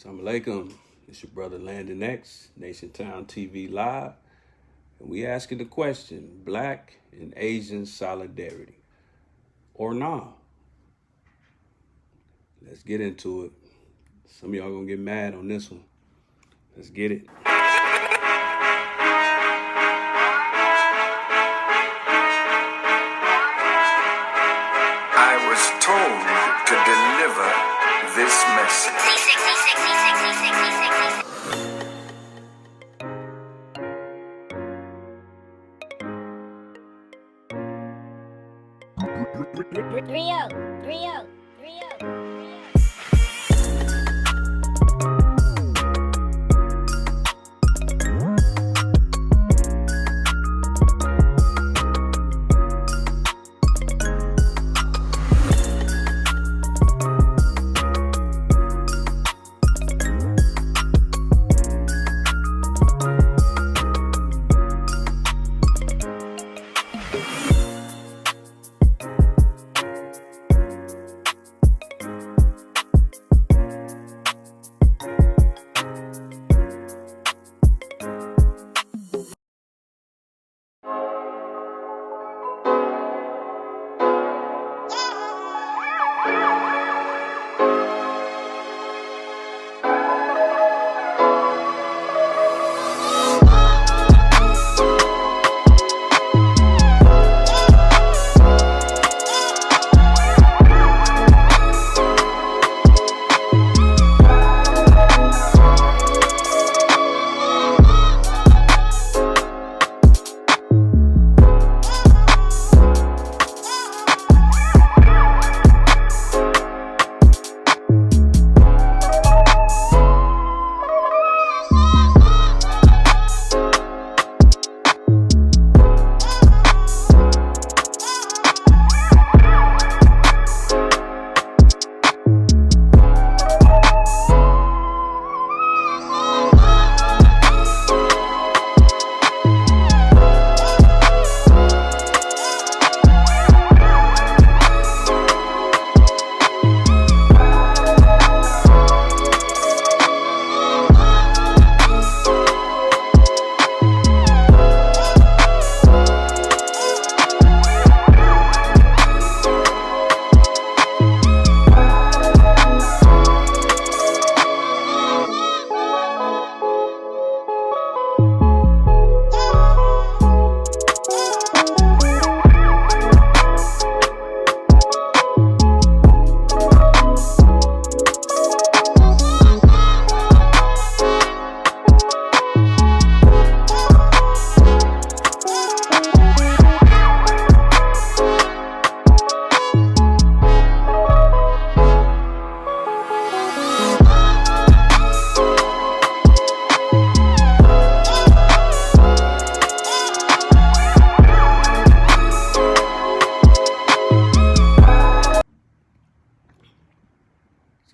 Assalamu alaikum. It's your brother Landon X, NationTownTV Live. And we asking the question, Black and Asian solidarity or nah? Let's get into it. Some of y'all gonna get mad on this one. Let's get it. I was told to deliver this message. Rio.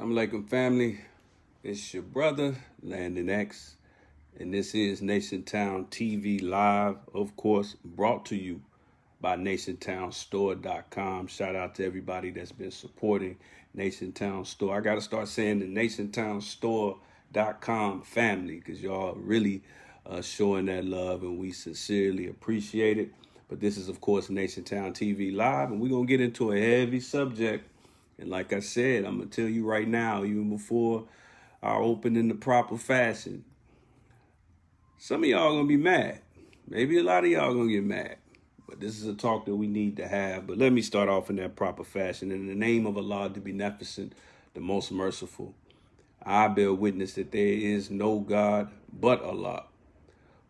Assalamu alaikum, family. It's your brother Landon X, and this is NationTownTV Live, of course, brought to you by NationTownStore.com. Shout out to everybody that's been supporting NationTown Store. I got to start saying the NationTownStore.com family, because y'all really showing that love, and we sincerely appreciate it. But this is, of course, NationTown TV Live, and we're going to get into a heavy subject. And like I said, I'm going to tell you right now, even before I open in the proper fashion, some of y'all going to be mad. Maybe a lot of y'all going to get mad. But this is a talk that we need to have. But let me start off in that proper fashion. In the name of Allah, the Beneficent, the Most Merciful, I bear witness that there is no God but Allah,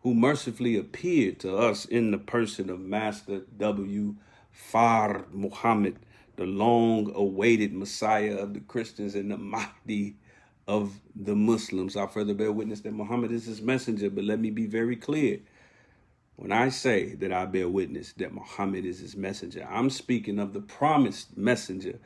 who mercifully appeared to us in the person of Master W. Fard Muhammad, the long-awaited Messiah of the Christians and the Mahdi of the Muslims. I further bear witness that Muhammad is his messenger, but let me be very clear. When I say that I bear witness that Muhammad is his messenger, I'm speaking of the promised messenger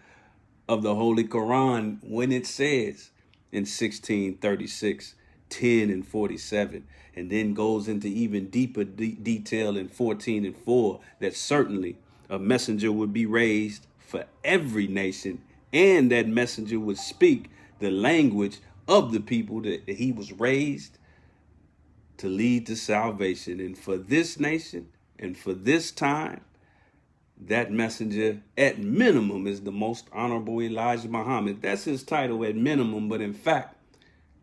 of the Holy Quran when it says in 1636, 10 and 47, and then goes into even deeper detail in 14 and 4, that certainly a messenger would be raised for every nation, and that messenger would speak the language of the people that he was raised to lead to salvation. And for this nation and for this time, that messenger at minimum is the most honorable Elijah Muhammad. That's his title at minimum, but in fact,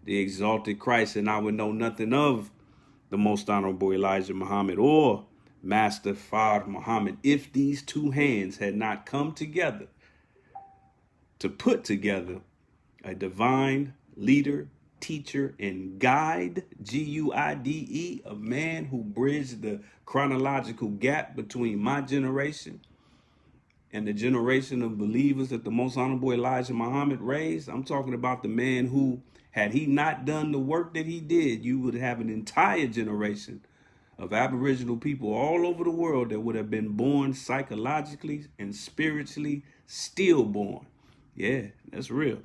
the exalted Christ. And I would know nothing of the most honorable Elijah Muhammad or Master Fard Muhammad if these two hands had not come together to put together a divine leader, teacher, and guide, Guide, a man who bridged the chronological gap between my generation and the generation of believers that the most honorable Elijah Muhammad raised. I'm talking about the man who, had he not done the work that he did, you would have an entire generation of Aboriginal people all over the world that would have been born psychologically and spiritually stillborn. Yeah, that's real.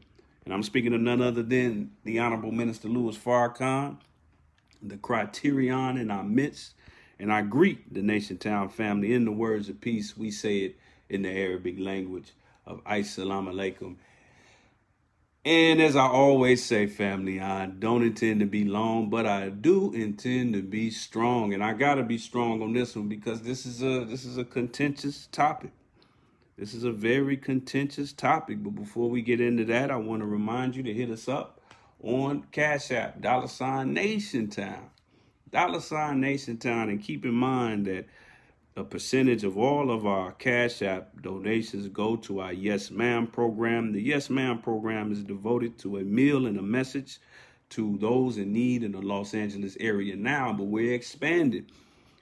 And I'm speaking of none other than the Honorable Minister Louis Farrakhan, the criterion in our midst. And I greet the NationTown family in the words of peace. We say it in the Arabic language of Assalamu alaikum. And as I always say, family, I don't intend to be long, but I do intend to be strong. And I got to be strong on this one because this is a contentious topic. This is a very contentious topic. But before we get into that, I want to remind you to hit us up on Cash App, $NationTown. $NationTown. And keep in mind that a percentage of all of our Cash App donations go to our Yes Ma'am program. The Yes Ma'am program is devoted to a meal and a message to those in need in the Los Angeles area now, but we're expanding.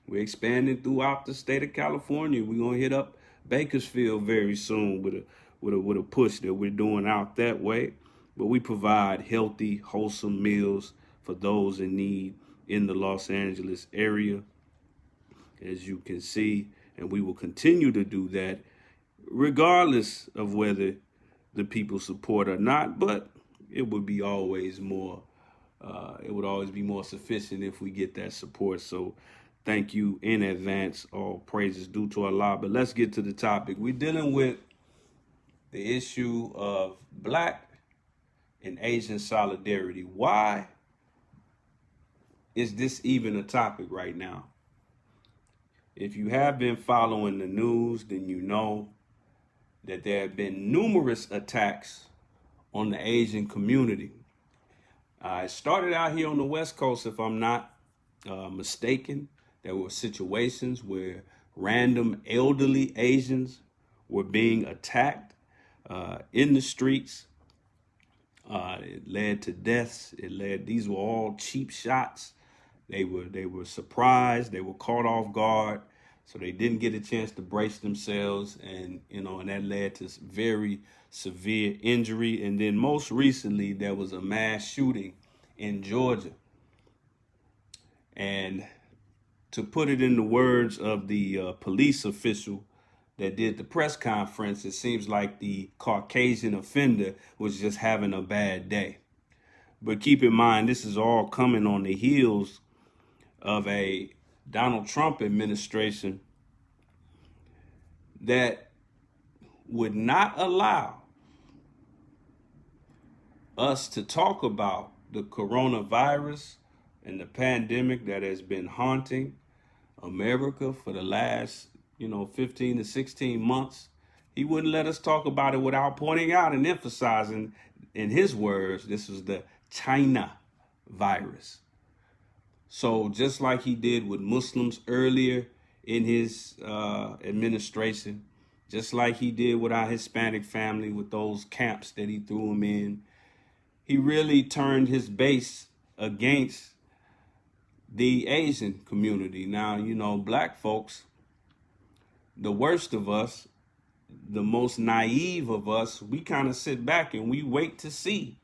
We're expanding throughout the state of California. We're going to hit up Bakersfield very soon with a push that we're doing out that way. But we provide healthy, wholesome meals for those in need in the Los Angeles area, as you can see, and we will continue to do that regardless of whether the people support or not. But it would be always more, it would always be more sufficient if we get that support. So thank you in advance. All praises due to Allah. But let's get to the topic. We're dealing with the issue of Black and Asian solidarity. Why is this even a topic right now? If you have been following the news, then you know that there have been numerous attacks on the Asian community. It started out here on the West Coast, if I'm not mistaken. There were situations where random elderly Asians were being attacked in the streets. It led to deaths. These were all cheap shots. They were surprised. They were caught off guard, so they didn't get a chance to brace themselves, and that led to very severe injury. And then most recently, there was a mass shooting in Georgia. And to put it in the words of the police official that did the press conference, it seems like the Caucasian offender was just having a bad day. But keep in mind, this is all coming on the heels of a Donald Trump administration that would not allow us to talk about the coronavirus and the pandemic that has been haunting America for the last, 15 to 16 months. He wouldn't let us talk about it without pointing out and emphasizing, in his words, this was the China virus. So just like he did with Muslims earlier in his administration, just like he did with our Hispanic family with those camps that he threw them in, he really turned his base against the Asian community. Now, Black folks, the worst of us, the most naive of us, we kind of sit back and we wait to see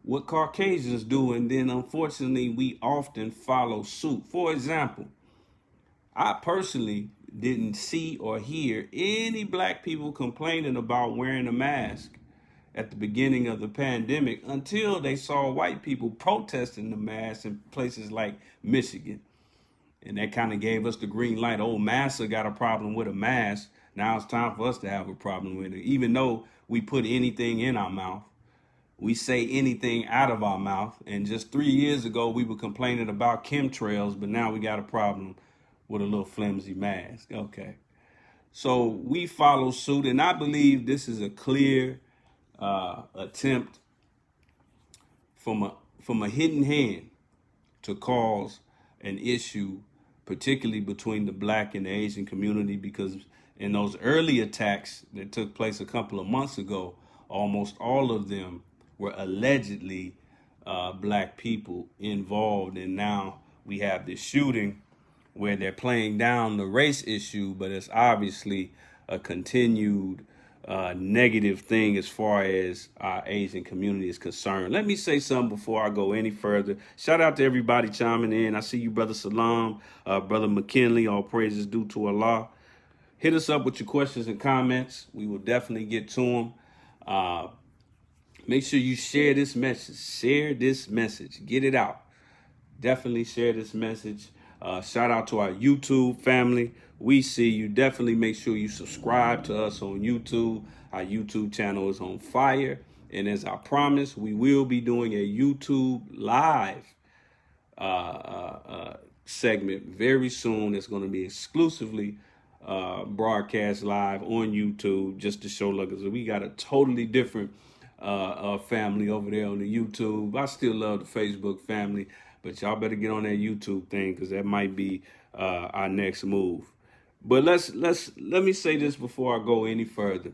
what Caucasians do, and then unfortunately we often follow suit. For example, I personally didn't see or hear any Black people complaining about wearing a mask at the beginning of the pandemic until they saw white people protesting the mask in places like Michigan. And that kind of gave us the green light. Oh, Massa got a problem with a mask. Now it's time for us to have a problem with it. Even though we put anything in our mouth, we say anything out of our mouth. And just 3 years ago, we were complaining about chemtrails, but now we got a problem with a little flimsy mask. Okay. So we follow suit, and I believe this is a clear attempt from a hidden hand to cause an issue, particularly between the Black and the Asian community, because in those early attacks that took place a couple of months ago, almost all of them were allegedly Black people involved. And now we have this shooting where they're playing down the race issue, but it's obviously a continued negative thing as far as our Asian community is concerned. Let me say something before I go any further. Shout out to everybody chiming in. I see you, Brother Salam, Brother McKinley. All praises due to Allah. Hit us up with your questions and comments. We will definitely get to them. Make sure you share this message. Share this message. Get it out. Definitely share this message. Shout out to our YouTube family. We see you. Definitely make sure you subscribe to us on YouTube. Our YouTube channel is on fire. And as I promised, we will be doing a YouTube live segment very soon. It's going to be exclusively broadcast live on YouTube, just to show, look, we got a totally different family over there on the YouTube. I still love the Facebook family, but y'all better get on that YouTube thing, because that might be our next move. But let me say this before I go any further.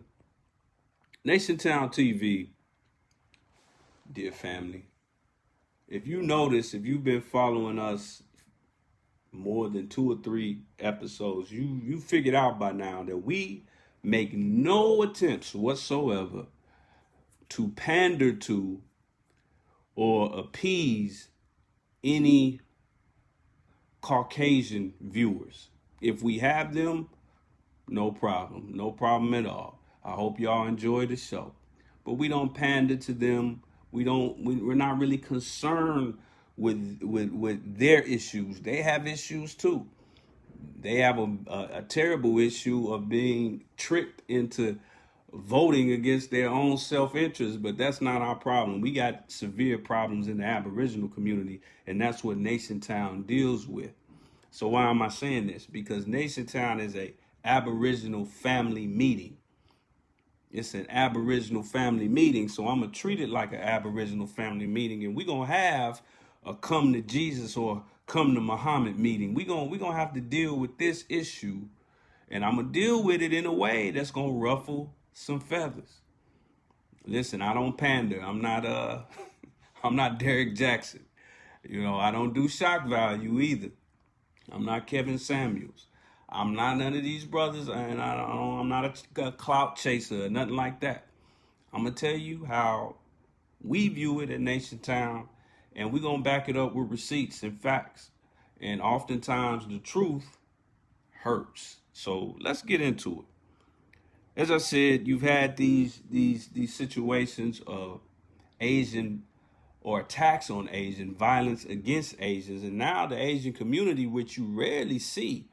NationTownTV, dear family, if you notice, if you've been following us more than 2 or 3 episodes, you figured out by now that we make no attempts whatsoever to pander to or appease any Caucasian viewers. If we have them, no problem. No problem at all. I hope y'all enjoy the show. But we don't pander to them. We're not really concerned with their issues. They have issues too. They have a terrible issue of being tricked into voting against their own self-interest, but that's not our problem. We got severe problems in the Aboriginal community, and that's what NationTown deals with. So why am I saying this? Because NationTown is a Aboriginal family meeting. It's an Aboriginal family meeting, so I'm going to treat it like an Aboriginal family meeting, and we're going to have a come to Jesus or come to Muhammad meeting. We're gonna have to deal with this issue, and I'm going to deal with it in a way that's going to ruffle some feathers. Listen, I don't pander. I'm not I'm not Derek Jackson. You know, I don't do shock value either. I'm not Kevin Samuels. I'm not none of these brothers, and I'm not a clout chaser or nothing like that. I'm going to tell you how we view it at NationTown, and we're going to back it up with receipts and facts. And oftentimes the truth hurts. So let's get into it. As I said, you've had these situations of Asian or attacks on Asian, violence against Asians, and now the Asian community, which you rarely see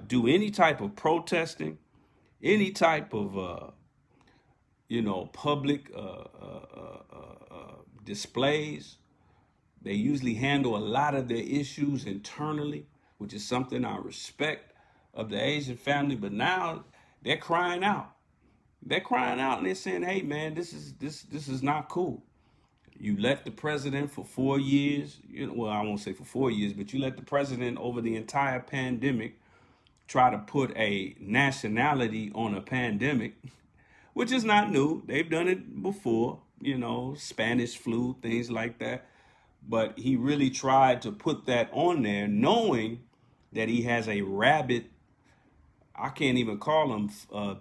do any type of protesting, any type of public displays. They usually handle a lot of their issues internally, which is something I respect of the Asian family. But now they're crying out. They're crying out, and they're saying, "Hey, man, this is not cool. You let the president for 4 years. Well, I won't say for 4 years, but you let the president over the entire pandemic try to put a nationality on a pandemic, which is not new. They've done it before, Spanish flu, things like that. But he really tried to put that on there, knowing that he has a rabid, I can't even call them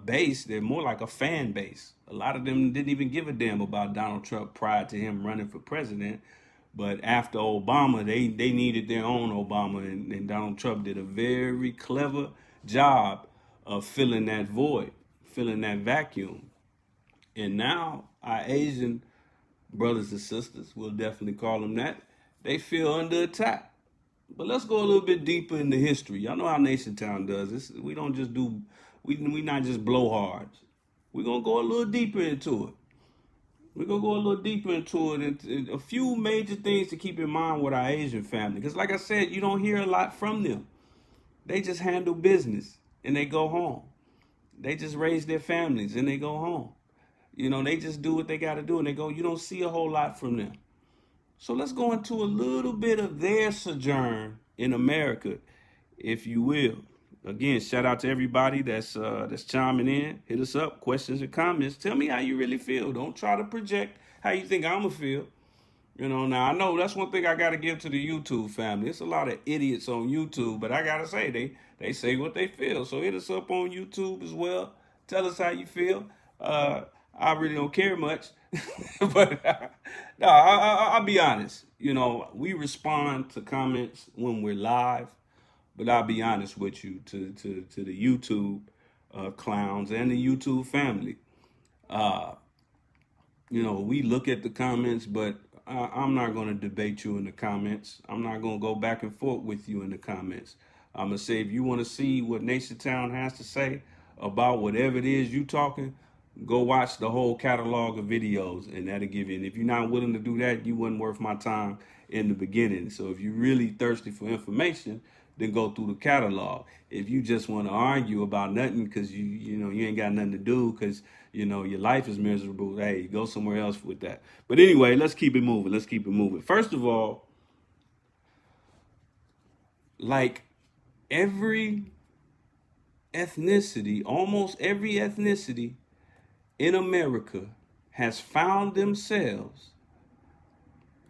base. They're more like a fan base. A lot of them didn't even give a damn about Donald Trump prior to him running for president. But after Obama, they needed their own Obama, and Donald Trump did a very clever job of filling that void, filling that vacuum. And now our Asian brothers and sisters, we'll definitely call them that, they feel under attack. But let's go a little bit deeper into history. Y'all know how NationTown does this. We don't just we not just blowhards. We're going to go a little deeper into it. We're going to go a little deeper into it, and a few major things to keep in mind with our Asian family. Because like I said, you don't hear a lot from them. They just handle business and they go home. They just raise their families and they go home. You know, they just do what they got to do and they go. You don't see a whole lot from them. So let's go into a little bit of their sojourn in America, if you will. Again, shout out to everybody that's chiming in. Hit us up, questions or comments. Tell me how you really feel. Don't try to project how you think I'm gonna feel. You know, now I know that's one thing I gotta give to the YouTube family. It's a lot of idiots on YouTube, but I gotta say they say what they feel. So hit us up on YouTube as well. Tell us how you feel. I really don't care much, but no, I'll be honest. You know, we respond to comments when we're live, but I'll be honest with you, to the YouTube clowns and the YouTube family. You know, we look at the comments, but I'm not going to debate you in the comments. I'm not going to go back and forth with you in the comments. I'm going to say, if you want to see what Nation Town has to say about whatever it is you talking, go watch the whole catalog of videos, and that'll give you. And if you're not willing to do that, you wasn't worth my time in the beginning. So if you're really thirsty for information, then go through the catalog. If you just want to argue about nothing because you ain't got nothing to do because your life is miserable, hey, go somewhere else with that. But anyway, let's keep it moving. First of all, like almost every ethnicity in America has found themselves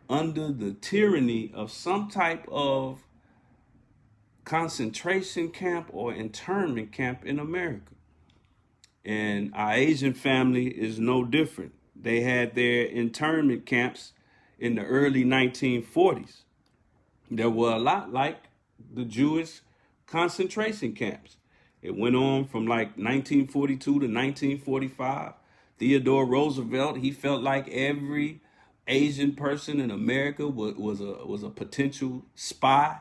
under the tyranny of some type of concentration camp or internment camp in America. And our Asian family is no different. They had their internment camps in the early 1940s. They were a lot like the Jewish concentration camps. It went on from like 1942 to 1945. Theodore Roosevelt, he felt like every Asian person in America was a potential spy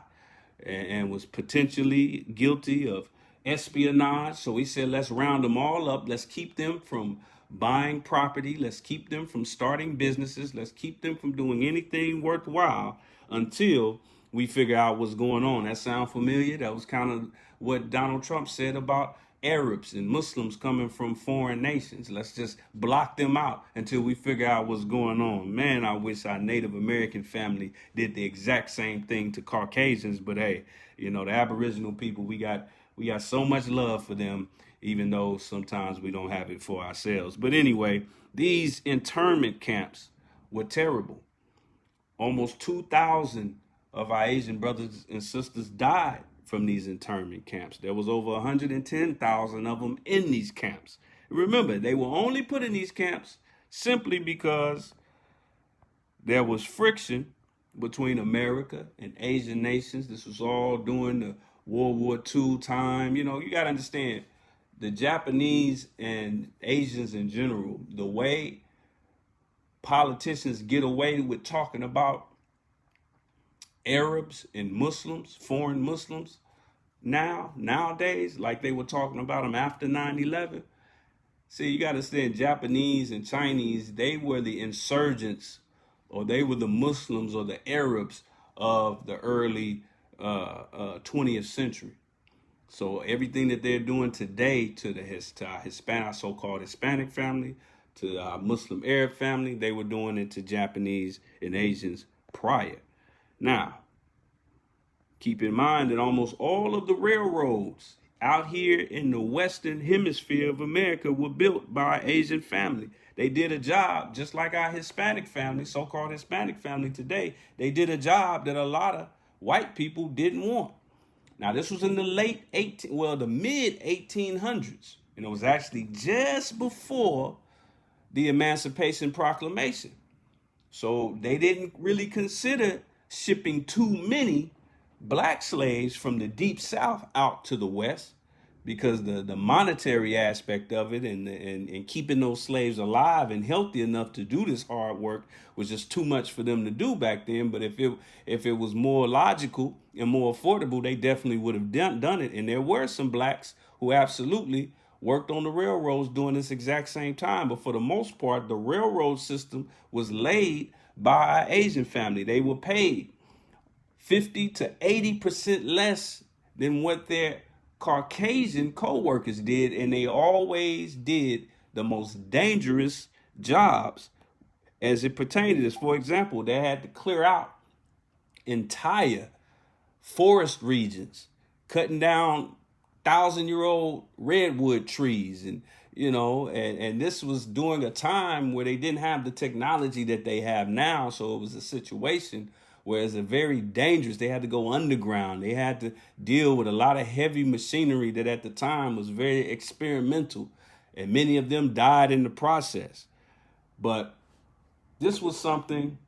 and was potentially guilty of espionage. So he said, let's round them all up. Let's keep them from buying property. Let's keep them from starting businesses. Let's keep them from doing anything worthwhile until we figure out what's going on. That sound familiar? That was kind of what Donald Trump said about Arabs and Muslims coming from foreign nations. Let's just block them out until we figure out what's going on. Man, I wish our Native American family did the exact same thing to Caucasians. But hey, the Aboriginal people, we got so much love for them, even though sometimes we don't have it for ourselves. But anyway, these internment camps were terrible. Almost 2,000 of our Asian brothers and sisters died from these internment camps. There was over 110,000 of them in these camps. Remember, they were only put in these camps simply because there was friction between America and Asian nations. This was all during the World War II time. You got to understand, the Japanese and Asians in general, the way politicians get away with talking about Arabs and Muslims, foreign Muslims, nowadays, like they were talking about them after 9/11. See, you got to understand, Japanese and Chinese, they were the insurgents, or they were the Muslims or the Arabs of the early 20th century. So everything that they're doing today to our Hispanic, so-called Hispanic family, to our Muslim Arab family, they were doing it to Japanese and Asians prior. Now, keep in mind that almost all of the railroads out here in the Western Hemisphere of America were built by Asian family. They did a job, just like our Hispanic family, so-called Hispanic family today. They did a job that a lot of white people didn't want. Now, this was in the the mid 1800s, and it was actually just before the Emancipation Proclamation. So they didn't really consider shipping too many black slaves from the deep South out to the West, because the monetary aspect of it and keeping those slaves alive and healthy enough to do this hard work was just too much for them to do back then. But if it was more logical and more affordable, they definitely would have done it. And there were some blacks who absolutely worked on the railroads during this exact same time. But for the most part, the railroad system was laid by our Asian family. They were paid 50 to 80% less than what their Caucasian co-workers did, and they always did the most dangerous jobs as it pertained to this. For example, they had to clear out entire forest regions, cutting down 1,000-year-old redwood trees, and this was during a time where they didn't have the technology that they have now. So it was a situation where it's a very dangerous. They had to go underground. They had to deal with a lot of heavy machinery that at the time was very experimental, and many of them died in the process. But this was something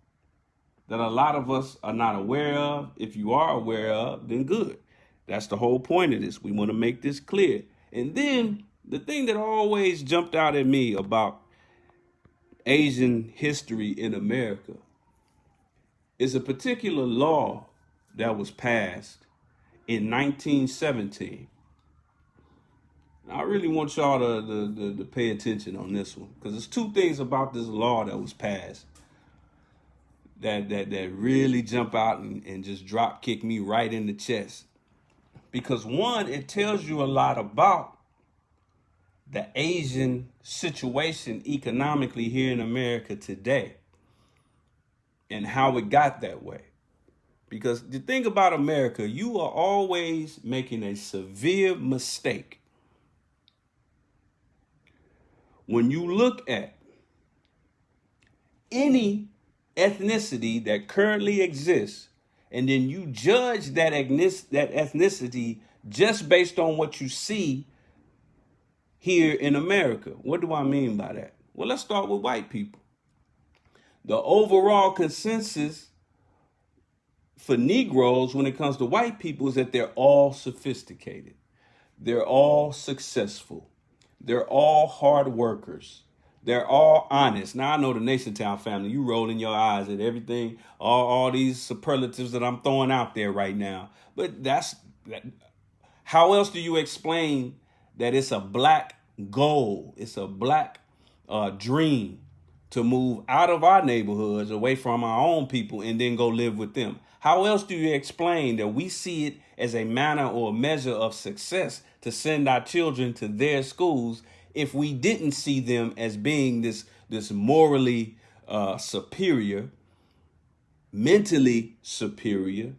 that a lot of us are not aware of. If you are aware of, then good. That's the whole point of this. We want to make this clear. And then the thing that always jumped out at me about Asian history in America is a particular law that was passed in 1917. I really want y'all to pay attention on this one, because there's two things about this law that was passed that really jump out and just drop kick me right in the chest. Because one, it tells you a lot about the Asian situation economically here in America today and how it got that way. Because the thing about America, you are always making a severe mistake when you look at any ethnicity that currently exists, and then you judge that ethnicity just based on what you see here in America. What do I mean by that? Well, let's start with white people. The overall consensus for Negroes when it comes to white people is that they're all sophisticated. They're all successful. They're all hard workers. They're all honest. Now, I know the NationTown family, you rolling your eyes at everything, all these superlatives that I'm throwing out there right now. But how else do you explain that it's a black goal? It's a black dream to move out of our neighborhoods, away from our own people, and then go live with them. How else do you explain that we see it as a manner or a measure of success to send our children to their schools if we didn't see them as being this morally superior, mentally superior,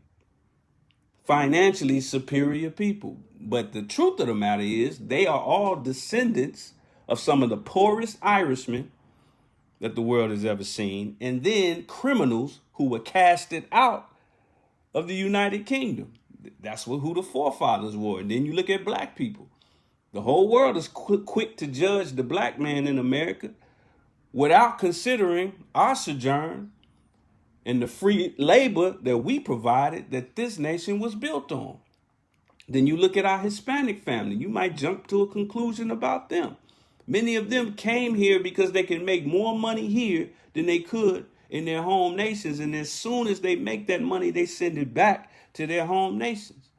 financially superior people? But the truth of the matter is they are all descendants of some of the poorest Irishmen that the world has ever seen, and then criminals who were casted out of the United Kingdom. That's who the forefathers were. And then you look at black people. The whole world is quick to judge the black man in America without considering our sojourn and the free labor that we provided, that this nation was built on. Then you look at our Hispanic family. You might jump to a conclusion about them. Many of them came here because they can make more money here than they could in their home nations. And as soon as they make that money, they send it back to their home nations.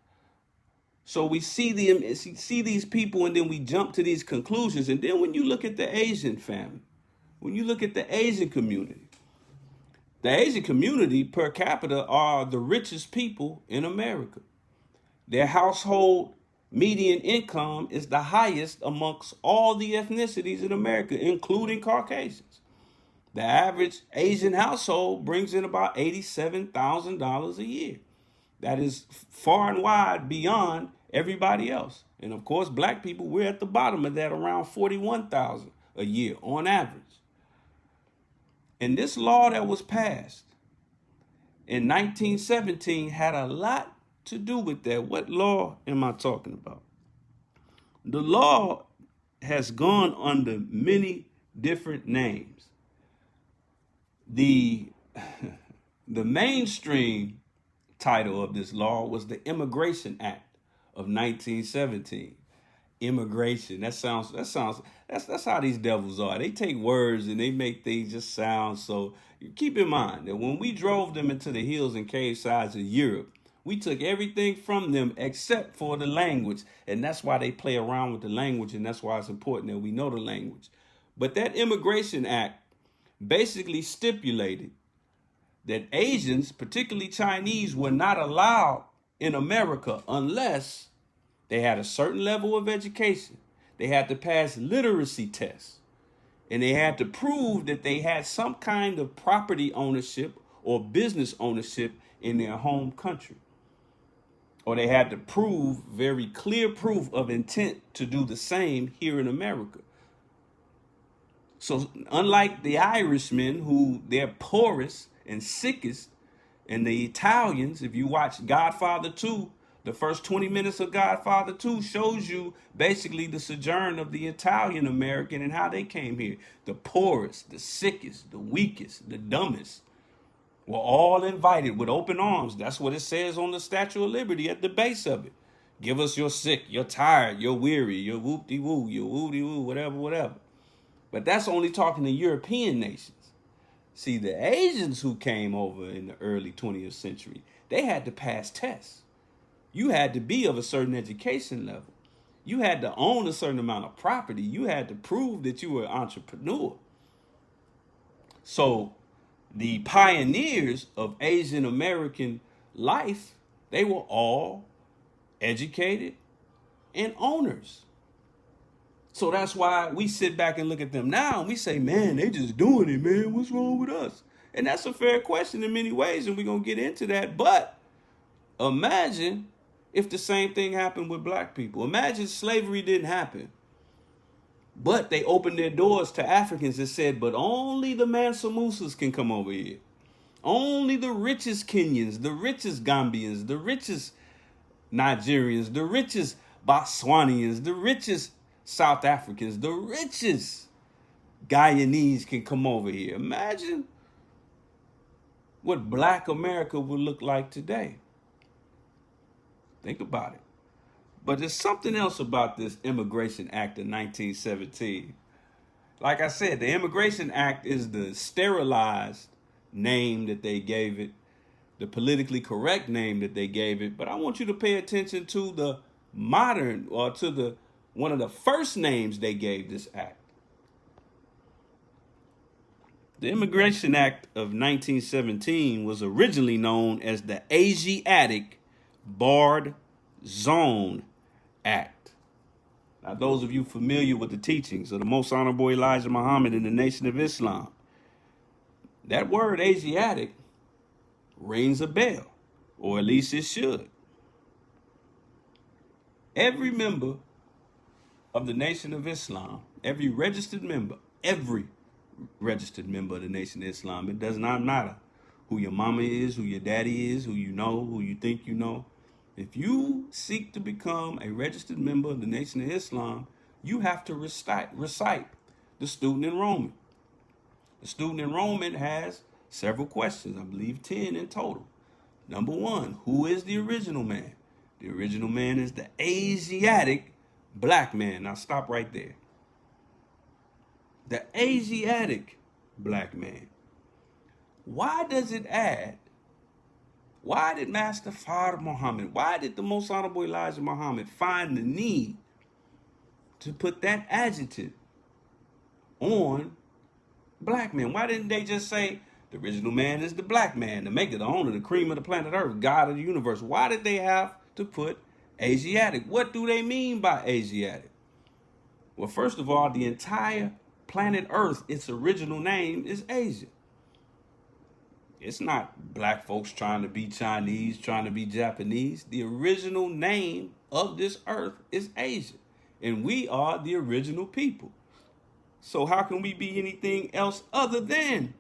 So we see these people, and then we jump to these conclusions. And then when you look at the Asian family, when you look at the Asian community per capita are the richest people in America. Their household median income is the highest amongst all the ethnicities in America, including Caucasians. The average Asian household brings in about $87,000 a year. That is far and wide beyond everybody else. And of course, black people, we're at the bottom of that, around $41,000 a year on average. And this law that was passed in 1917 had a lot to do with that. What law am I talking about? The law has gone under many different names. The mainstream title of this law was the Immigration Act of 1917. Immigration. That's how these devils are. They take words and they make things just sound so. Keep in mind that when we drove them into the hills and cave sides of Europe, We took everything from them except for the language. And that's why they play around with the language. And that's why it's important that we know the language. But that Immigration Act basically stipulated that Asians, particularly Chinese, were not allowed in America unless they had a certain level of education. They had to pass literacy tests. And they had to prove that they had some kind of property ownership or business ownership in their home country. Or they had to prove very clear proof of intent to do the same here in America. So unlike the Irishmen, who they're poorest and sickest, and the Italians, if you watch Godfather 2, the first 20 minutes of Godfather 2 shows you basically the sojourn of the Italian American and how they came here. The poorest, the sickest, the weakest, the dumbest were all invited with open arms. That's what it says on the Statue of Liberty at the base of it. Give us your sick, your tired, your weary, your whoop-de-woo, your woo-de-woo, whatever. But that's only talking to European nations. See, the Asians who came over in the early 20th century, they had to pass tests. You had to be of a certain education level. You had to own a certain amount of property. You had to prove that you were an entrepreneur. So the pioneers of Asian American life, they were all educated and owners. So that's why we sit back and look at them now and we say, man, they just doing it, man. What's wrong with us? And that's a fair question in many ways, and we're going to get into that. But imagine if the same thing happened with black people. Imagine slavery didn't happen, but they opened their doors to Africans and said, but only the Mansa Musas can come over here. Only the richest Kenyans, the richest Gambians, the richest Nigerians, the richest Botswanians, the richest South Africans, the richest Guyanese can come over here. Imagine what black America would look like today. Think about it. But there's something else about this Immigration Act of 1917. Like I said, the Immigration Act is the sterilized name that they gave it, the politically correct name that they gave it. But I want you to pay attention to the modern, or to the one of the first names they gave this act. The Immigration Act of 1917 was originally known as the Asiatic Barred Zone Act. Now, those of you familiar with the teachings of the Most Honorable Elijah Muhammad and the Nation of Islam, that word Asiatic rings a bell, or at least it should. Every member of the Nation of Islam, every registered member of the Nation of Islam, it does not matter who your mama is, who your daddy is, who you know, who you think you know. If you seek to become a registered member of the Nation of Islam, you have to recite the student enrollment. The student enrollment has several questions, I believe 10 in total. Number one, who is the original man? The original man is the Asiatic black man. Now stop right there. The Asiatic black man. Why does it add? Why did Master Fard Muhammad, why did the Most Honorable Elijah Muhammad find the need to put that adjective on black men? Why didn't they just say the original man is the black man, the maker, the owner, the cream of the planet Earth, God of the universe? Why did they have to put Asiatic? What do they mean by Asiatic? Well, first of all, the entire planet Earth, its original name is Asia. It's not black folks trying to be Chinese, trying to be Japanese. The original name of this earth is Asia. And we are the original people. So how can we be anything else other than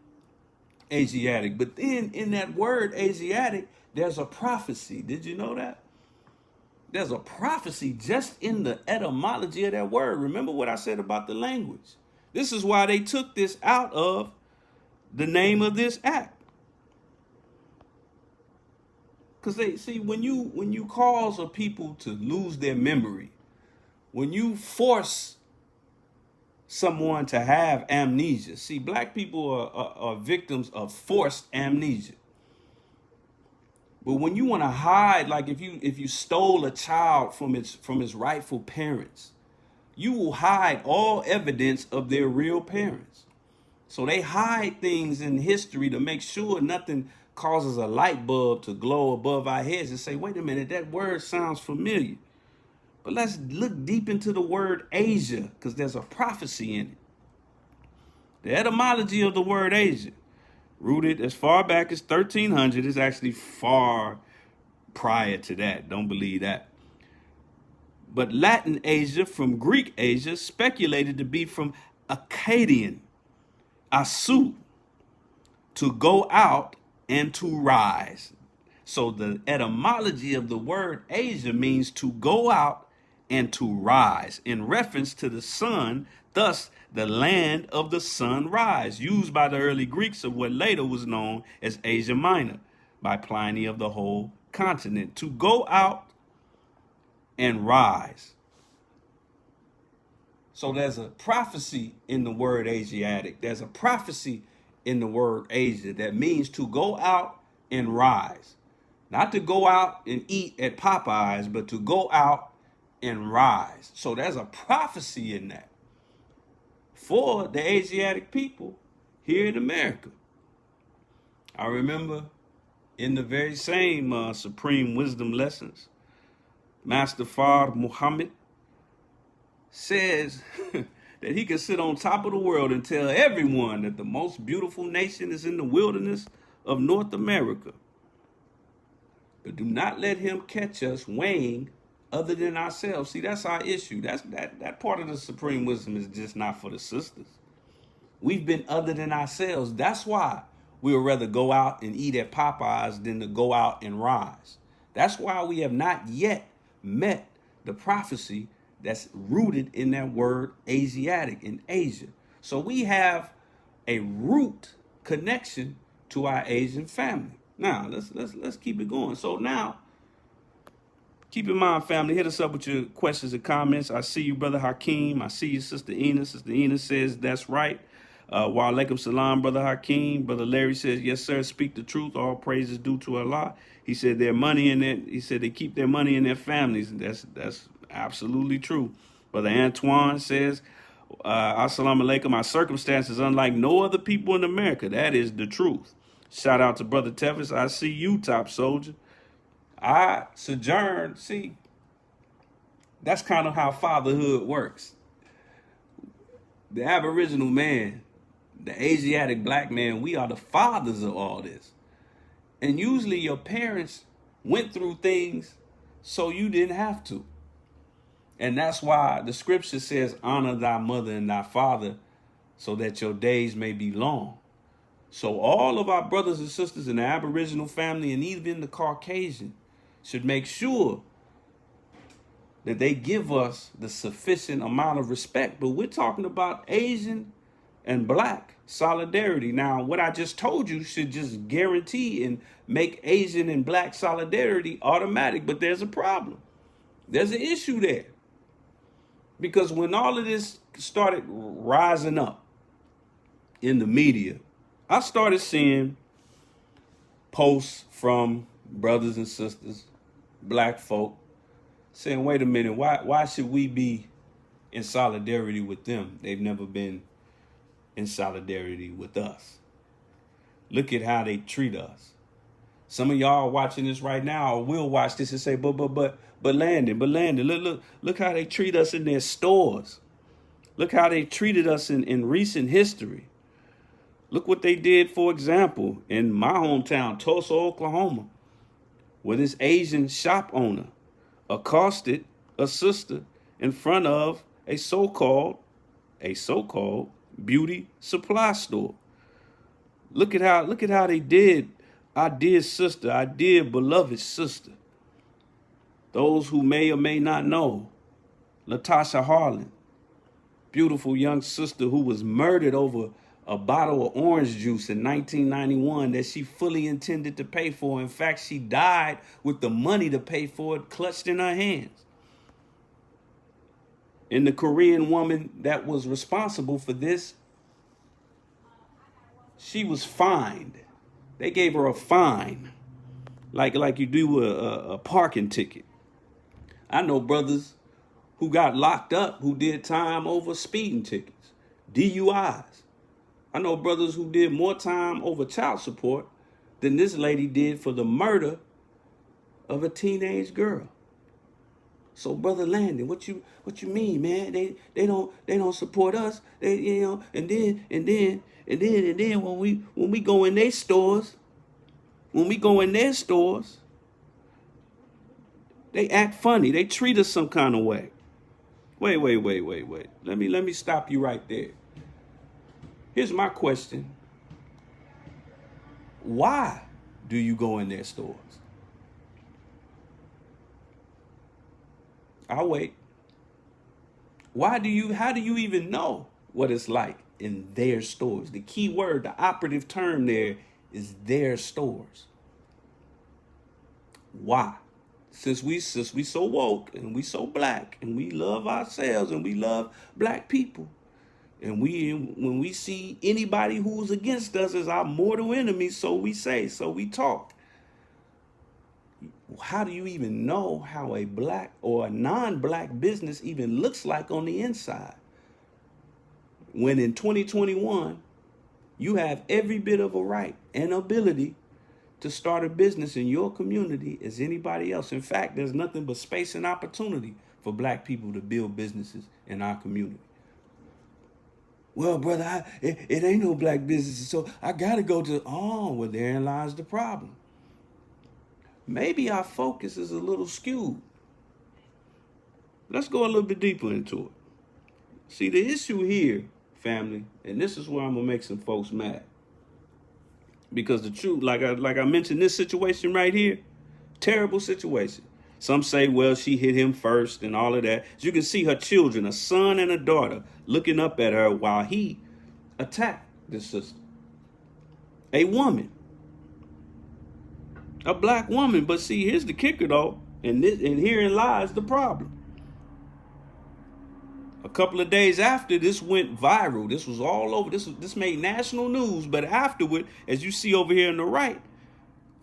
Asiatic? But then in that word Asiatic, there's a prophecy. Did you know that? There's a prophecy just in the etymology of that word. Remember what I said about the language. This is why they took this out of the name of this act. Because they see, when you cause a people to lose their memory, when you force someone to have amnesia, see, black people are victims of forced amnesia. But when you want to hide, like if you stole a child from its rightful parents, you will hide all evidence of their real parents. So they hide things in history to make sure nothing causes a light bulb to glow above our heads and say, wait a minute, that word sounds familiar. But let's look deep into the word Asia, because there's a prophecy in it. The etymology of the word Asia, rooted as far back as 1300, is actually far prior to that. Don't believe that. But Latin Asia from Greek Asia, speculated to be from Akkadian, asu, to go out and to rise. So the etymology of the word Asia means to go out and to rise, in reference to the sun, thus the land of the sunrise, used by the early Greeks of what later was known as Asia Minor by Pliny of the whole continent. To go out and rise. So there's a prophecy in the word Asiatic. There's a prophecy in the word Asia that means to go out and rise. Not to go out and eat at Popeyes, but to go out and rise. So there's a prophecy in that for the Asiatic people here in America. I remember in the very same Supreme Wisdom Lessons, Master Fard Muhammad says that he can sit on top of the world and tell everyone that the most beautiful nation is in the wilderness of North America. But do not let him catch us weighing other than ourselves. See, that's our issue. That part of the Supreme Wisdom is just not for the sisters. We've been other than ourselves. That's why we would rather go out and eat at Popeyes than to go out and rise. That's why we have not yet met the prophecy that's rooted in that word Asiatic, in Asia. So we have a root connection to our Asian family. Now let's keep it going. So now, keep in mind, family, hit us up with your questions and comments. I see you, Brother Hakeem. I see you, Sister Ina. Sister Ina says that's right. Wa alaikum salam, Brother Hakeem. Brother Larry says, yes, sir, speak the truth. All praise is due to Allah. He said their money in it. He said they keep their money in their families. And that's absolutely true. Brother Antoine says, assalamu alaikum. Our circumstances unlike no other people in America. That is the truth. Shout out to Brother Tevis. I see you, top soldier. I sojourn. See, that's kind of how fatherhood works. The Aboriginal man, the Asiatic black man, we are the fathers of all this. And usually your parents went through things so you didn't have to. And that's why the scripture says, honor thy mother and thy father so that your days may be long. So all of our brothers and sisters in the Aboriginal family and even the Caucasian should make sure that they give us the sufficient amount of respect. But we're talking about Asian and black solidarity. Now, what I just told you should just guarantee and make Asian and black solidarity automatic. But there's a problem. There's an issue there. Because when all of this started rising up in the media, I started seeing posts from brothers and sisters, black folk, saying, wait a minute, why should we be in solidarity with them? They've never been in solidarity with us. Look at how they treat us. Some of y'all are watching this right now or will watch this and say, but Landon, look how they treat us in their stores. Look how they treated us in recent history. Look what they did, for example, in my hometown, Tulsa, Oklahoma, where this Asian shop owner accosted a sister in front of a so-called beauty supply store. Look at how they did our dear sister, our dear beloved sister. Those who may or may not know, Latasha Harlan, beautiful young sister who was murdered over a bottle of orange juice in 1991 that she fully intended to pay for. In fact, she died with the money to pay for it clutched in her hands. And the Korean woman that was responsible for this, she was fined. They gave her a fine. like you do a parking ticket. I know brothers who got locked up who did time over speeding tickets, DUIs. I know brothers who did more time over child support than this lady did for the murder of a teenage girl. So, Brother Landon, what you mean, man? They don't support us. They and then when we go in their stores, they act funny. They treat us some kind of way. Wait. Let me stop you right there. Here's my question. Why do you go in their stores? I'll wait. How do you even know what it's like in their stores? The key word, the operative term there is their stores. Why? Since we so woke and we so black and we love ourselves and we love black people, and when we see anybody who's against us as our mortal enemy, so we say, so we talk. How do you even know how a black or a non-black business even looks like on the inside? When in 2021, you have every bit of a right and ability to start a business in your community as anybody else. In fact, there's nothing but space and opportunity for black people to build businesses in our community. Well, brother, it ain't no black businesses, so I got to go to, well, therein lies the problem. Maybe our focus is a little skewed. Let's go a little bit deeper into it. See, the issue here, family, and this is where I'm going to make some folks mad. Because the truth, like I mentioned, this situation right here, terrible situation. Some say, well, she hit him first and all of that. As you can see her children, a son and a daughter, looking up at her while he attacked this sister. A woman. A black woman. But see, here's the kicker, though. And herein lies the problem. A couple of days after, this went viral. This was all over. This made national news. But afterward, as you see over here on the right,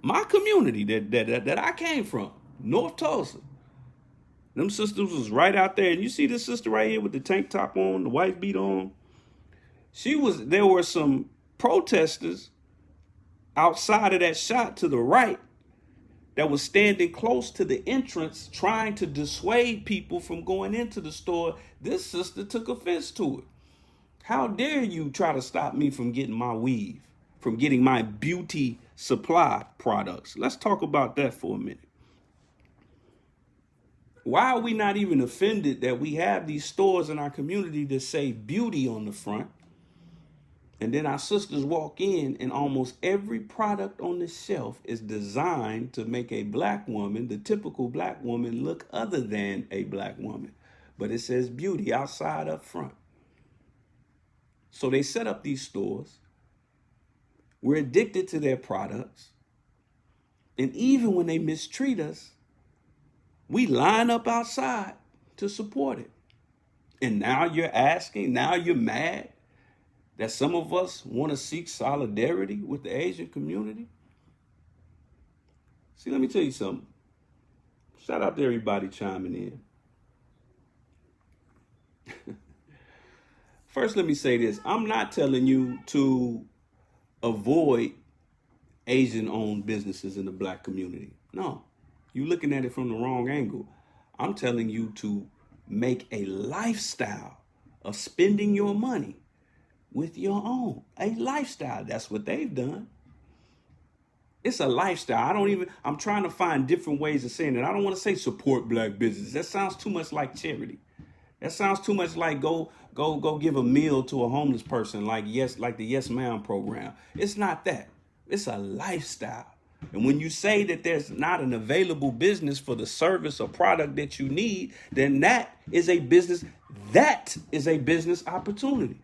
my community that I came from, North Tulsa, them sisters was right out there. And you see this sister right here with the tank top on, the wife beat on. There were some protesters outside of that shot to the right that was standing close to the entrance trying to dissuade people from going into the store. This sister took offense to it. How dare you try to stop me from getting my weave, from getting my beauty supply products? Let's talk about that for a minute. Why are we not even offended that we have these stores in our community that say beauty on the front? And then our sisters walk in and almost every product on the shelf is designed to make a black woman, the typical black woman, look other than a black woman. But it says beauty outside up front. So they set up these stores. We're addicted to their products. And even when they mistreat us, we line up outside to support it. And now you're mad that some of us want to seek solidarity with the Asian community. See, let me tell you something. Shout out to everybody chiming in. First, let me say this. I'm not telling you to avoid Asian-owned businesses in the black community. No, you're looking at it from the wrong angle. I'm telling you to make a lifestyle of spending your money with your own. A lifestyle. That's what they've done. It's a lifestyle. I'm trying to find different ways of saying it. I don't want to say support black business. That sounds too much like charity. That sounds too much like go give a meal to a homeless person like the Yes Ma'am program. It's not that. It's a lifestyle. And when you say that there's not an available business for the service or product that you need, then that is a business. That is a business opportunity.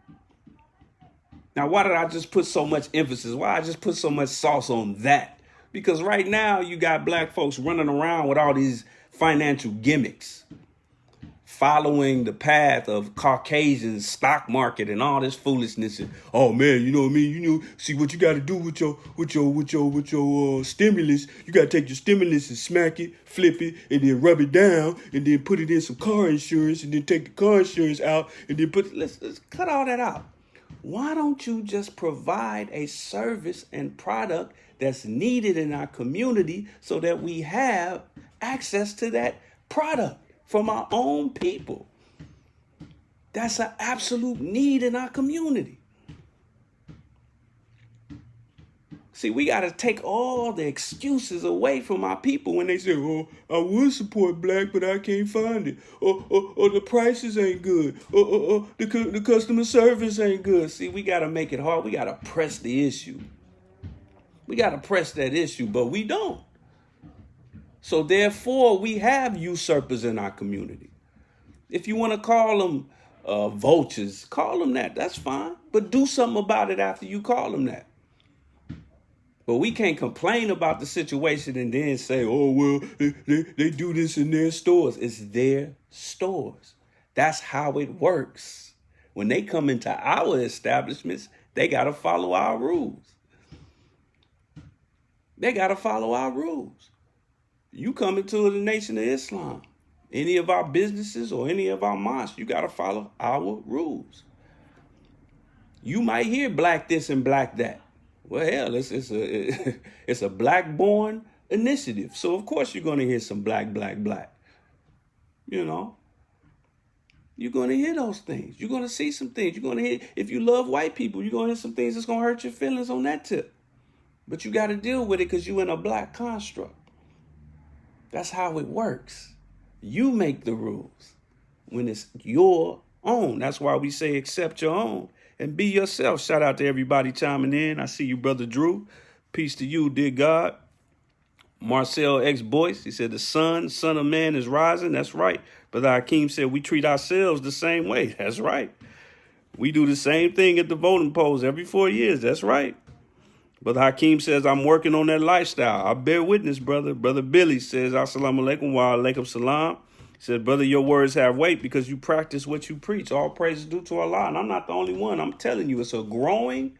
Now, why did I just put so much emphasis? Why I just put so much sauce on that? Because right now you got black folks running around with all these financial gimmicks. following the path of Caucasian stock market and all this foolishness. And, oh man, you know what I mean? You know, see what you got to do with your stimulus. You got to take your stimulus and smack it, flip it, and then rub it down, and then put it in some car insurance, and then take the car insurance out, and then let's cut all that out. Why don't you just provide a service and product that's needed in our community so that we have access to that product from our own people? That's an absolute need in our community. See, we got to take all the excuses away from our people when they say, oh, I would support black, but I can't find it. Or the prices ain't good. Or the customer service ain't good. See, we got to make it hard. We got to press the issue. We got to press that issue, but we don't. So therefore, we have usurpers in our community. If you want to call them vultures, call them that. That's fine. But do something about it after you call them that. But we can't complain about the situation and then say, oh, well, they do this in their stores. It's their stores. That's how it works. When they come into our establishments, they got to follow our rules. They got to follow our rules. You come into the Nation of Islam, any of our businesses or any of our mosques, you got to follow our rules. You might hear black this and black that. Well, hell, it's a black-born initiative. So, of course, you're going to hear some black. You know, you're going to hear those things. You're going to see some things. You're going to hear, if you love white people, you're going to hear some things that's going to hurt your feelings on that tip. But you got to deal with it because you're in a black construct. That's how it works. You make the rules when it's your own. That's why we say accept your own. And be yourself. Shout out to everybody chiming in. I see you, Brother Drew. Peace to you, dear God. Marcel X. Boyce, he said, the son of man is rising. That's right. Brother Hakeem said, we treat ourselves the same way. That's right. We do the same thing at the voting polls every 4 years. That's right. Brother Hakeem says, I'm working on that lifestyle. I bear witness, brother. Brother Billy says, Assalamu alaikum wa alaikum salam. He said, brother, your words have weight because you practice what you preach. All praise is due to Allah. And I'm not the only one. I'm telling you, it's a growing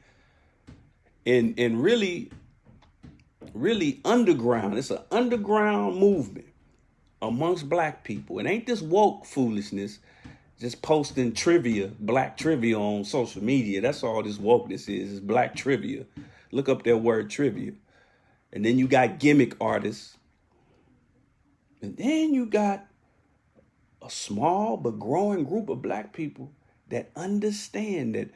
and really underground. It's an underground movement amongst black people. It ain't this woke foolishness, just posting trivia, black trivia on social media. That's all this wokeness is black trivia. Look up that word trivia. And then you got gimmick artists. And then you got a small but growing group of black people that understand that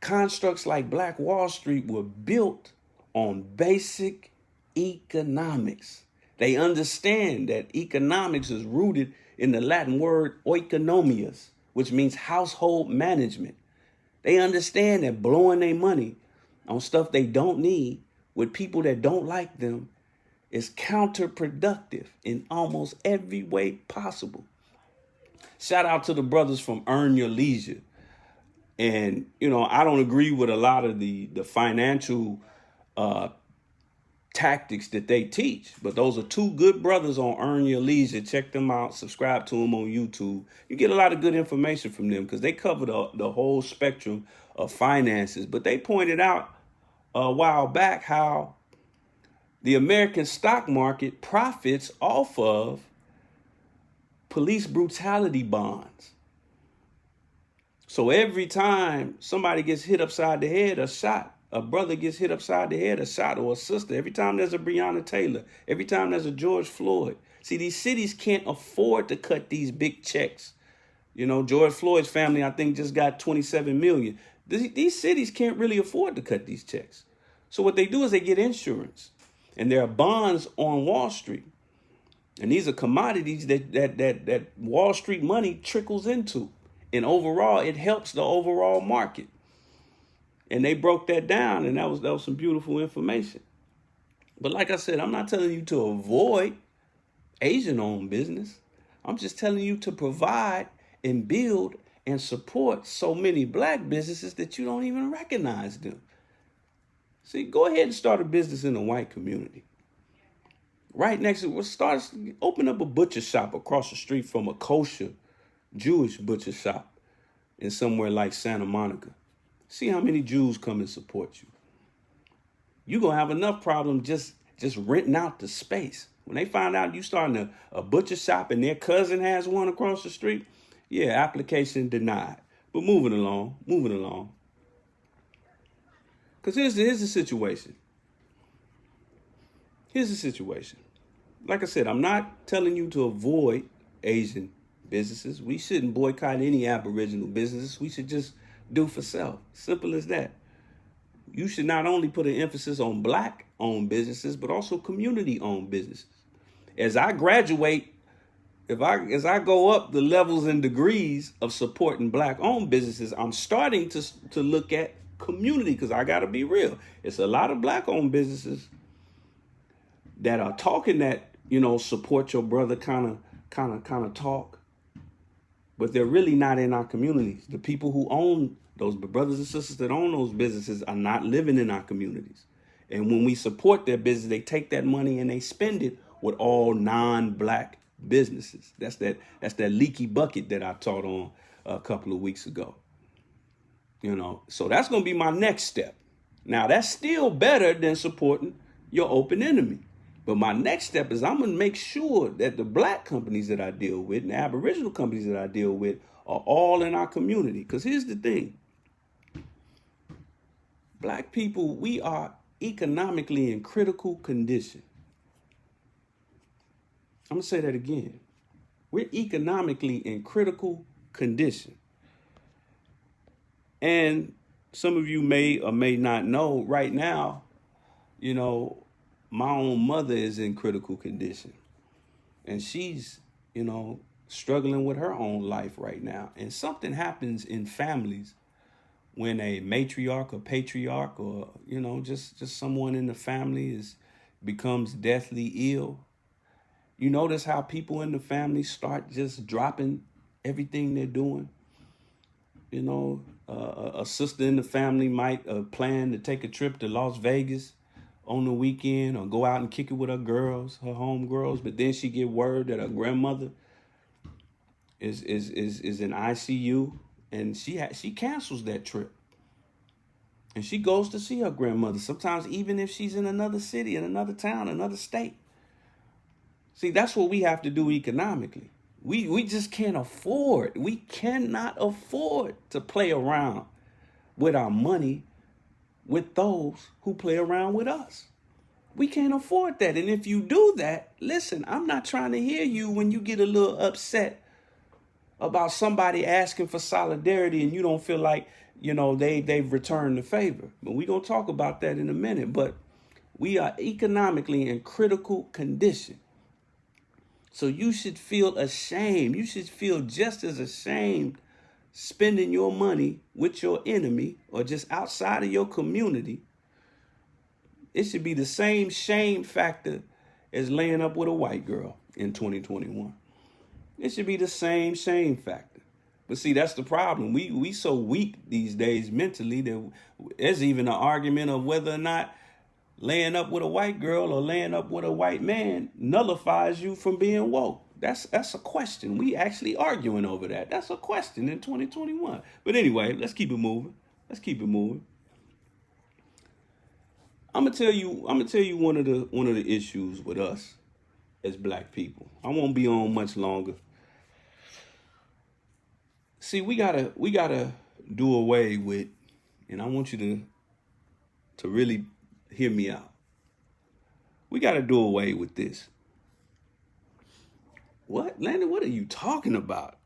constructs like Black Wall Street were built on basic economics. They understand that economics is rooted in the Latin word oikonomias, which means household management. They understand that blowing their money on stuff they don't need with people that don't like them is counterproductive in almost every way possible. Shout out to the brothers from Earn Your Leisure. And, you know, I don't agree with a lot of the financial tactics that they teach, but those are two good brothers on Earn Your Leisure. Check them out. Subscribe to them on YouTube. You get a lot of good information from them because they cover the whole spectrum of finances. But they pointed out a while back how the American stock market profits off of police brutality bonds. So every time somebody gets hit upside the head or shot, a brother gets hit upside the head or shot, or a sister, every time there's a Breonna Taylor, every time there's a George Floyd. See, these cities can't afford to cut these big checks. You know, George Floyd's family, I think, just got $27 million. These cities can't really afford to cut these checks. So what they do is they get insurance. And there are bonds on Wall Street. And these are commodities that Wall Street money trickles into. And overall, it helps the overall market. And they broke that down, and that was some beautiful information. But like I said, I'm not telling you to avoid Asian-owned business. I'm just telling you to provide and build and support so many black businesses that you don't even recognize them. See, go ahead and start a business in the white community. right next to open up a butcher shop across the street from a kosher Jewish butcher shop in somewhere like Santa Monica. See how many Jews come and support you. You're going to have enough problem just renting out the space. When they find out you starting a butcher shop and their cousin has one across the street, yeah, application denied. But moving along. Because here's the situation. Like I said, I'm not telling you to avoid Asian businesses. We shouldn't boycott any Aboriginal businesses. We should just do for self. Simple as that. You should not only put an emphasis on Black-owned businesses, but also community-owned businesses. As I graduate, as I go up the levels and degrees of supporting Black-owned businesses, I'm starting to look at community, because I got to be real. It's a lot of Black-owned businesses that are talking that, support your brother kind of talk, but they're really not in our communities. The people who own those brothers and sisters that own those businesses are not living in our communities. And when we support their business, they take that money and they spend it with all non-Black businesses. That's that leaky bucket that I taught on a couple of weeks ago. So that's going to be my next step. Now, that's still better than supporting your open enemy. But my next step is I'm going to make sure that the Black companies that I deal with and the Aboriginal companies that I deal with are all in our community. Because here's the thing. Black people, we are economically in critical condition. I'm going to say that again. We're economically in critical condition. And some of you may or may not know right now, my own mother is in critical condition. And she's, struggling with her own life right now. And something happens in families when a matriarch or patriarch or, just someone in the family becomes deathly ill. You notice how people in the family start just dropping everything they're doing. A sister in the family might plan to take a trip to Las Vegas on the weekend or go out and kick it with her home girls. But then she get word that her grandmother is in ICU, and she cancels that trip. And she goes to see her grandmother, sometimes even if she's in another city, in another town, another state. See, that's what we have to do economically. We just can't afford. We cannot afford to play around with our money with those who play around with us. We can't afford that. And if you do that, listen, I'm not trying to hear you when you get a little upset about somebody asking for solidarity and you don't feel like, they've returned the favor. But we're going to talk about that in a minute. But we are economically in critical condition. So you should feel ashamed. You should feel just as ashamed spending your money with your enemy or just outside of your community. It should be the same shame factor as laying up with a white girl in 2021. It should be the same shame factor. But see, that's the problem. We so weak these days mentally that there's even an argument of whether or not laying up with a white girl or laying up with a white man nullifies you from being woke. That's a question. We actually arguing over that. That's a question in 2021. But anyway, let's keep it moving. I'm gonna tell you one of the issues with us as Black people. I won't be on much longer. See, we gotta do away with, and I want you to really hear me out. We got to do away with this. What, Landon? What are you talking about?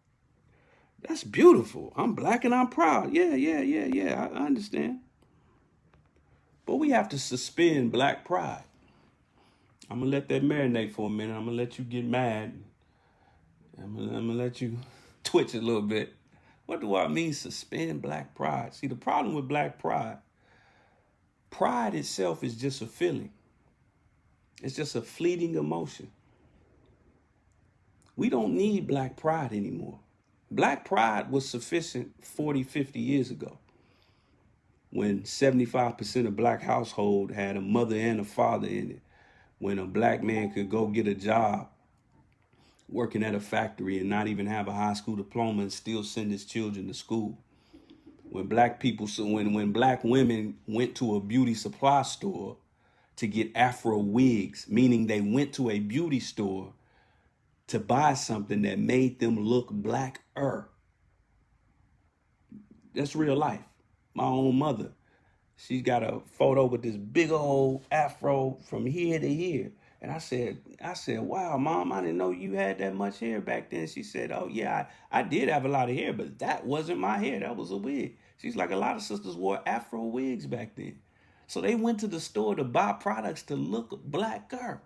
That's beautiful. I'm Black and I'm proud. Yeah. I understand. But we have to suspend Black pride. I'm going to let that marinate for a minute. I'm going to let you get mad. I'm going to let you twitch a little bit. What do I mean suspend Black pride? See, the problem with Black pride itself is just a feeling. It's just a fleeting emotion. We don't need Black pride anymore. Black pride was sufficient 40, 50 years ago when 75% of Black household had a mother and a father in it when a black man could go get a job working at a factory and not even have a high school diploma and still send his children to school. When black people, so when black women went to a beauty supply store to get Afro wigs, meaning they went to a beauty store to buy something that made them look blacker. That's real life. My own mother, she's got a photo with this big old afro from here to here. And I said, wow, Mom, I didn't know you had that much hair back then. She said, oh yeah, I did have a lot of hair, but that wasn't my hair. That was a wig. She's like, a lot of sisters wore afro wigs back then. So they went to the store to buy products to look blacker.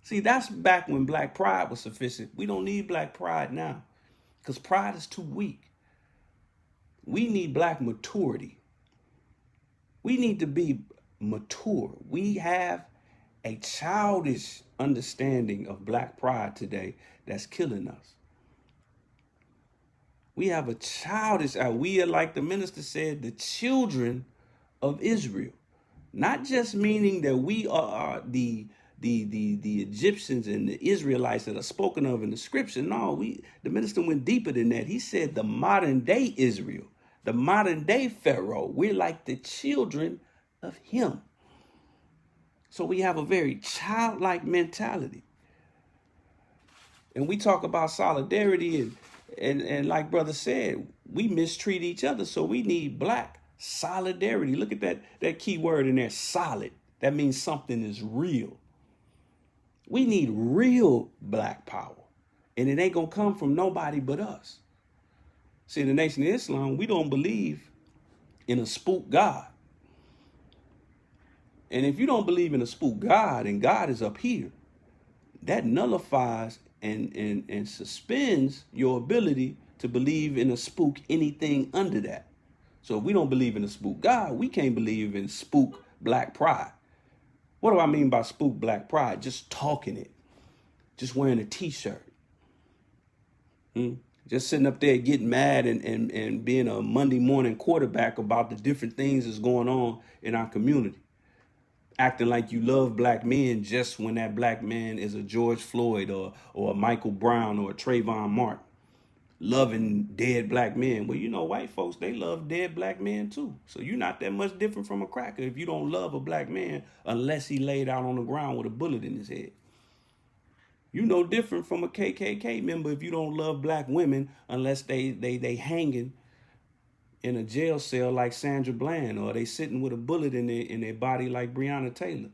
See, that's back when black pride was sufficient. We don't need black pride now because pride is too weak. We need black maturity. We need to be mature. We have a childish understanding of black pride today that's killing us. We have a childish, we are, like the minister said, the children of Israel. Not just meaning that we are the Egyptians and the Israelites that are spoken of in the scripture. No, the minister went deeper than that. He said the modern day Israel, the modern day Pharaoh, we're like the children of him. So we have a very childlike mentality. And we talk about solidarity and like brother said, we mistreat each other. So we need black solidarity. Look at that key word in there, solid. That means something is real. We need real black power. And it ain't gonna come from nobody but us. See, in the Nation of Islam, we don't believe in a spook God. And if you don't believe in a spook God and God is up here, that nullifies and suspends your ability to believe in a spook anything under that. So if we don't believe in a spook God, we can't believe in spook black pride. What do I mean by spook black pride? Just talking it, just wearing a t-shirt, just sitting up there getting mad and being a Monday morning quarterback about the different things that's going on in our community. Acting like you love black men just when that black man is a George Floyd or a Michael Brown or a Trayvon Martin. Loving dead black men. Well, you know, white folks, they love dead black men too. So you're not that much different from a cracker if you don't love a black man unless he laid out on the ground with a bullet in his head. You no different from a KKK member if you don't love black women unless they hanging in a jail cell like Sandra Bland, or they sitting with a bullet in their body like Breonna Taylor.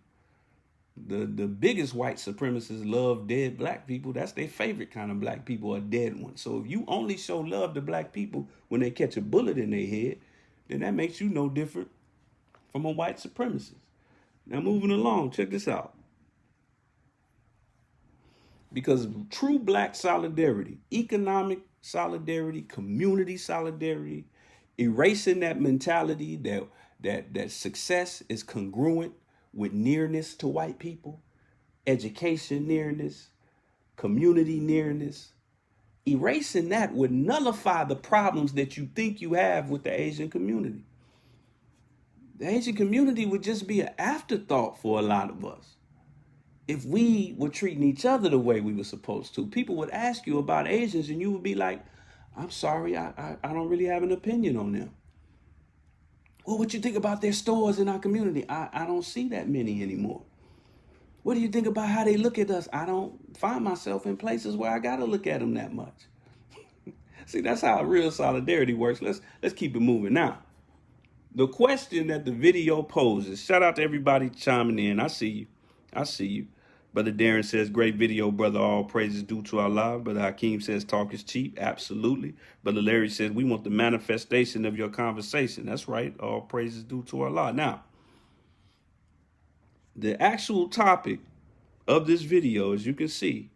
The biggest white supremacists love dead black people. That's their favorite kind of black people, are dead ones. So if you only show love to black people when they catch a bullet in their head, then that makes you no different from a white supremacist. Now moving along, check this out. Because true black solidarity, economic solidarity, community solidarity, erasing that mentality that success is congruent with nearness to white people, education nearness, community nearness. Erasing that would nullify the problems that you think you have with the Asian community. The Asian community would just be an afterthought for a lot of us. If we were treating each other the way we were supposed to, people would ask you about Asians and you would be like, I'm sorry, I don't really have an opinion on them. Well, what you think about their stores in our community? I don't see that many anymore. What do you think about how they look at us? I don't find myself in places where I got to look at them that much. See, that's how real solidarity works. Let's keep it moving. Now, the question that the video poses, shout out to everybody chiming in. I see you. Brother Darren says, great video, brother. All praises due to Allah. Brother Hakeem says, talk is cheap. Absolutely. Brother Larry says, we want the manifestation of your conversation. That's right. All praises due to Allah. Now, the actual topic of this video, as you can see,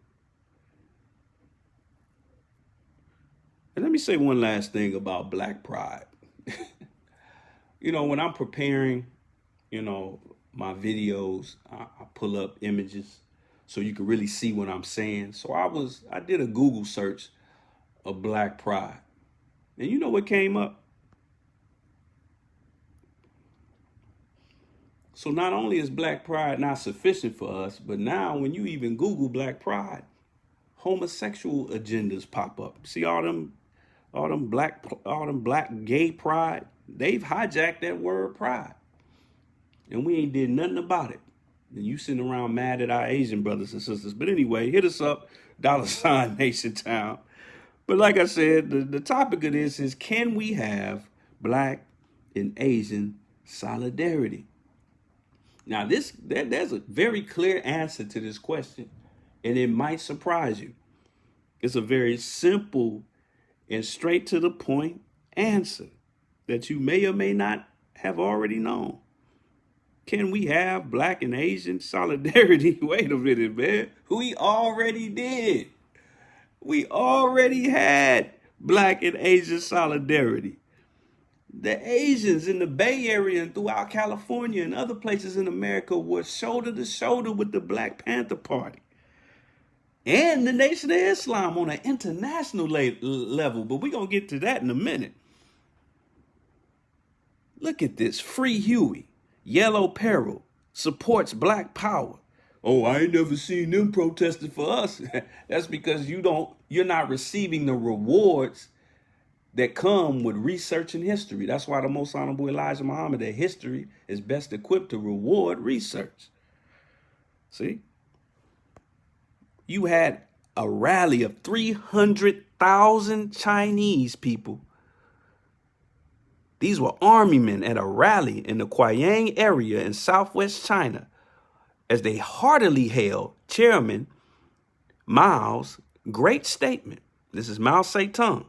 and let me say one last thing about black pride. You know, when I'm preparing, my videos, I pull up images so you can really see what I'm saying. So I did a Google search of black pride. And you know what came up? So not only is black pride not sufficient for us, but now when you even Google black pride, homosexual agendas pop up. See all them black gay pride? They've hijacked that word pride. And we ain't did nothing about it. And you sitting around mad at our Asian brothers and sisters. But anyway, hit us up, $ NationTown. But like I said, the topic of this is, can we have black and Asian solidarity? Now, there's a very clear answer to this question, and it might surprise you. It's a very simple and straight to the point answer that you may or may not have already known. Can we have black and Asian solidarity? Wait a minute, man. We already did. We already had black and Asian solidarity. The Asians in the Bay Area and throughout California and other places in America were shoulder to shoulder with the Black Panther Party and the Nation of Islam on an international level. But we're going to get to that in a minute. Look at this. Free Huey, Yellow Peril, supports Black Power. Oh, I ain't never seen them protesting for us. That's because you're not receiving the rewards that come with research and history. That's why the Most Honorable Elijah Muhammad, that history is best equipped to reward research. See? You had a rally of 300,000 Chinese people. These were army men at a rally in the Guiyang area in southwest China as they heartily hailed Chairman Mao's great statement. This is Mao Zedong.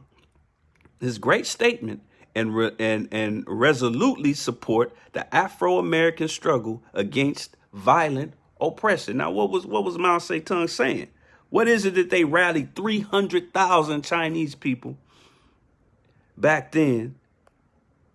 His great statement and resolutely support the Afro-American struggle against violent oppression. Now, what was Mao Zedong saying? What is it that they rallied 300,000 Chinese people back then?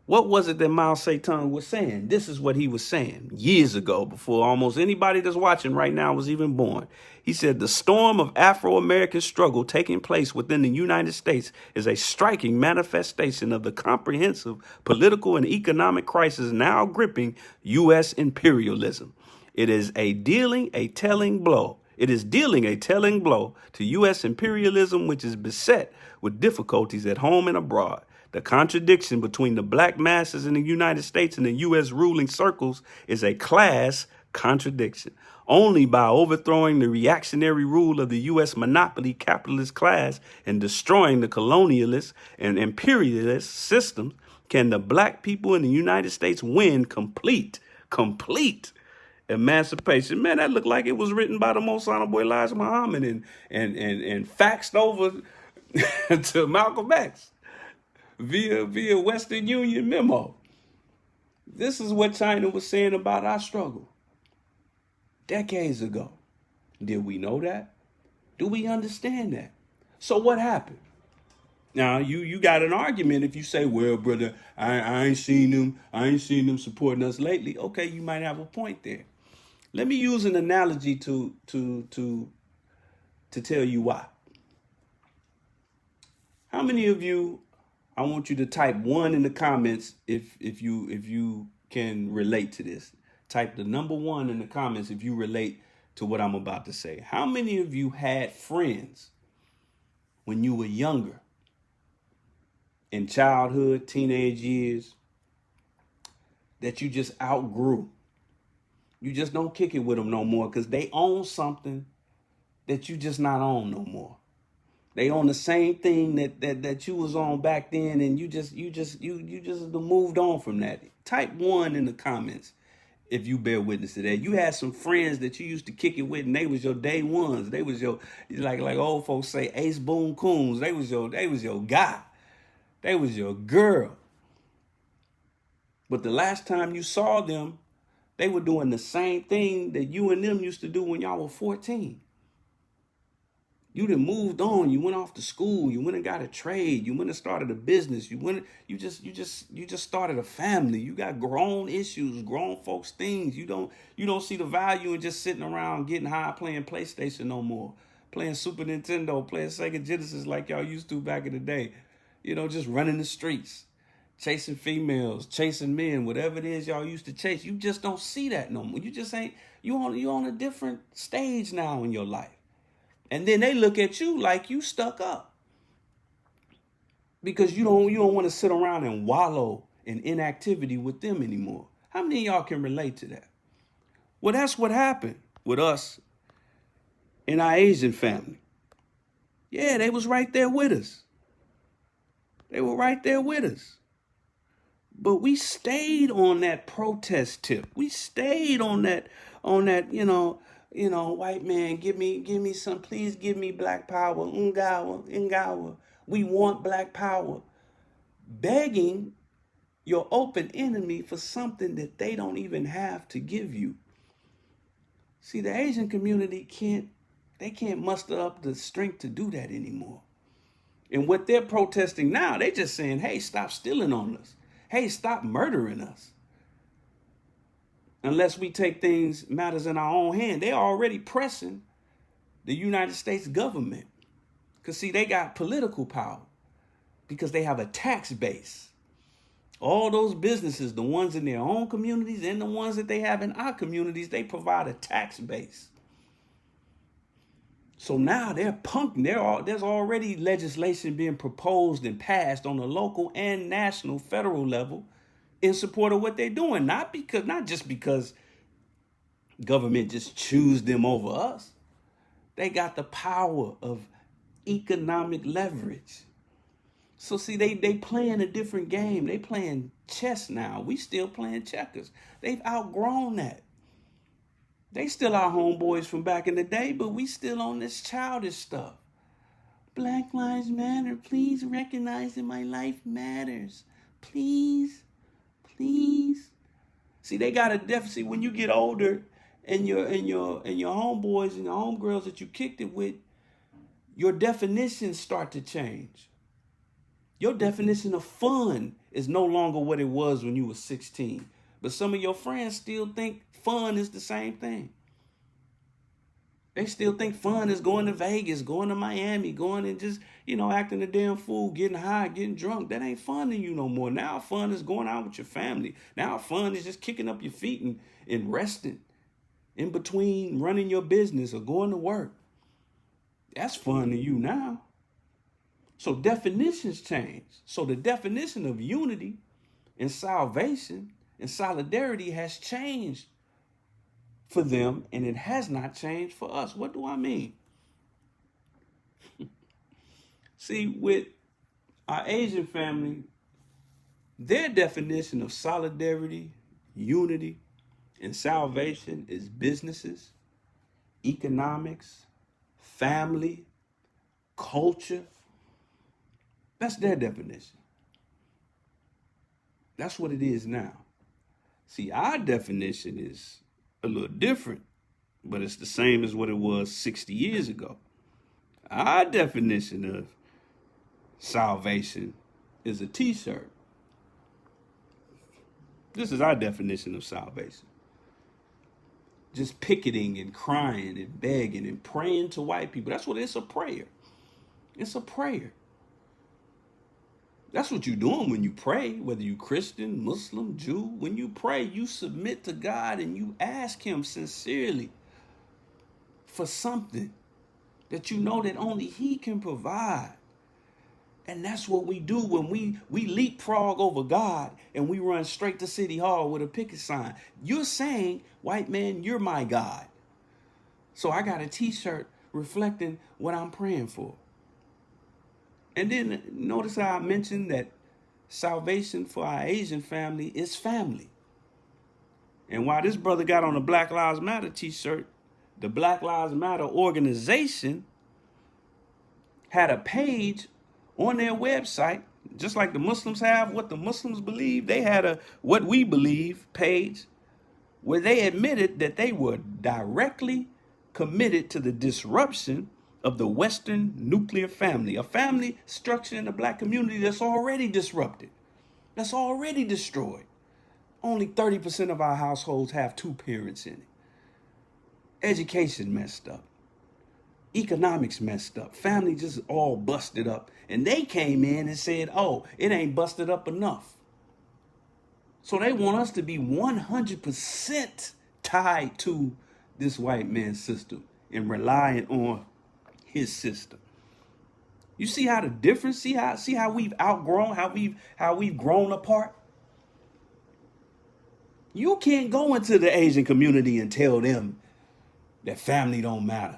What was it that Mao Zedong was saying? This is what he was saying years ago, before almost anybody that's watching right now was even born. He said, the storm of Afro-American struggle taking place within the United States is a striking manifestation of the comprehensive political and economic crisis now gripping U.S. imperialism. It is dealing a telling blow to U.S. imperialism, which is beset with difficulties at home and abroad. The contradiction between the black masses in the United States and the U.S. ruling circles is a class contradiction. Only by overthrowing the reactionary rule of the U.S. monopoly capitalist class and destroying the colonialist and imperialist systems can the black people in the United States win complete emancipation. Man, that looked like it was written by the Most Honorable Elijah Muhammad and faxed over to Malcolm X via Western Union memo. This is what China was saying about our struggle decades ago. Did we know that? Do we understand that? So what happened? Now you got an argument if you say, well, brother, I ain't seen them supporting us lately. Okay, you might have a point there. Let me use an analogy to tell you why. How many of you, I want you to type 1 in the comments if you can relate to this. Type the number 1 in the comments if you relate to what I'm about to say. How many of you had friends when you were younger, in childhood, teenage years, that you just outgrew? You just don't kick it with them no more because they own something that you just not on no more. They own the same thing that you was on back then, and you just moved on from that. Type 1 in the comments if you bear witness to that. You had some friends that you used to kick it with, and they was your day ones. They was your, like old folks say, ace boom coons. They was your guy. They was your girl. But the last time you saw them, they were doing the same thing that you and them used to do when y'all were 14. You done moved on. You went off to school. You went and got a trade. You went and started a business. You just started a family. You got grown issues, grown folks things. You don't see the value in just sitting around getting high playing PlayStation no more, playing Super Nintendo, playing Sega Genesis like y'all used to back in the day. Just running the streets. chasing females, chasing men, whatever it is y'all used to chase. You just don't see that no more. You just ain't, you on a different stage now in your life. And then they look at you like you stuck up. Because you don't want to sit around and wallow in inactivity with them anymore. How many of y'all can relate to that? Well, that's what happened with us in our Asian family. Yeah, they was right there with us. They were right there with us. But we stayed on that protest tip. We stayed on that, white man, give me some, please give me black power, Ngawa. We want black power. Begging your open enemy for something that they don't even have to give you. See, the Asian community can't muster up the strength to do that anymore. And what they're protesting now, they're just saying, hey, stop stealing on us. Hey, stop murdering us. Unless we take matters in our own hand. They're already pressing the United States government. Because, see, they got political power because they have a tax base. All those businesses, the ones in their own communities and the ones that they have in our communities, they provide a tax base. So now there's already legislation being proposed and passed on the local and national, federal level in support of what they're doing. Not just because government just choose them over us. They got the power of economic leverage. So see, they playing a different game. They playing chess now. We still playing checkers. They've outgrown that. They still our homeboys from back in the day, but we still on this childish stuff. Black Lives Matter. Please recognize that my life matters. Please. See, they got a deficit when you get older, and your homeboys and your homegirls that you kicked it with, your definitions start to change. Your definition of fun is no longer what it was when you were 16. But some of your friends still think fun is the same thing. They still think fun is going to Vegas, going to Miami, going and just, acting a damn fool, getting high, getting drunk. That ain't fun to you no more. Now fun is going out with your family. Now fun is just kicking up your feet and resting in between running your business or going to work. That's fun to you now. So definitions change. So the definition of unity and salvation and solidarity has changed for them, and it has not changed for us. What do I mean? See, with our Asian family, their definition of solidarity, unity, and salvation is businesses, economics, family, culture. That's their definition. That's what it is now. See, our definition is a little different, but it's the same as what it was 60 years ago. Our definition of salvation is a t-shirt. This is our definition of salvation. Just picketing and crying and begging and praying to white people. That's what it's a prayer. It's a prayer. That's what you're doing when you pray, whether you're Christian, Muslim, Jew. When you pray, you submit to God and you ask him sincerely for something that you know that only he can provide. And that's what we do when we leapfrog over God and we run straight to City Hall with a picket sign. You're saying, white man, you're my God. So I got a t-shirt reflecting what I'm praying for. And then notice how I mentioned that salvation for our Asian family is family. And while this brother got on a Black Lives Matter t-shirt, the Black Lives Matter organization had a page on their website, just like the Muslims have what the Muslims believe. They had a what we believe page where they admitted that they were directly committed to the disruption of the Western nuclear family, a family structure in the black community that's already disrupted, that's already destroyed. Only 30% of our households have two parents in it. Education messed up. Economics messed up. Family just all busted up. And they came in and said, oh, it ain't busted up enough. So they want us to be 100% tied to this white man's system and relying on his system. You see how the difference, see how we've outgrown, how we've grown apart? You can't go into the Asian community and tell them that family don't matter.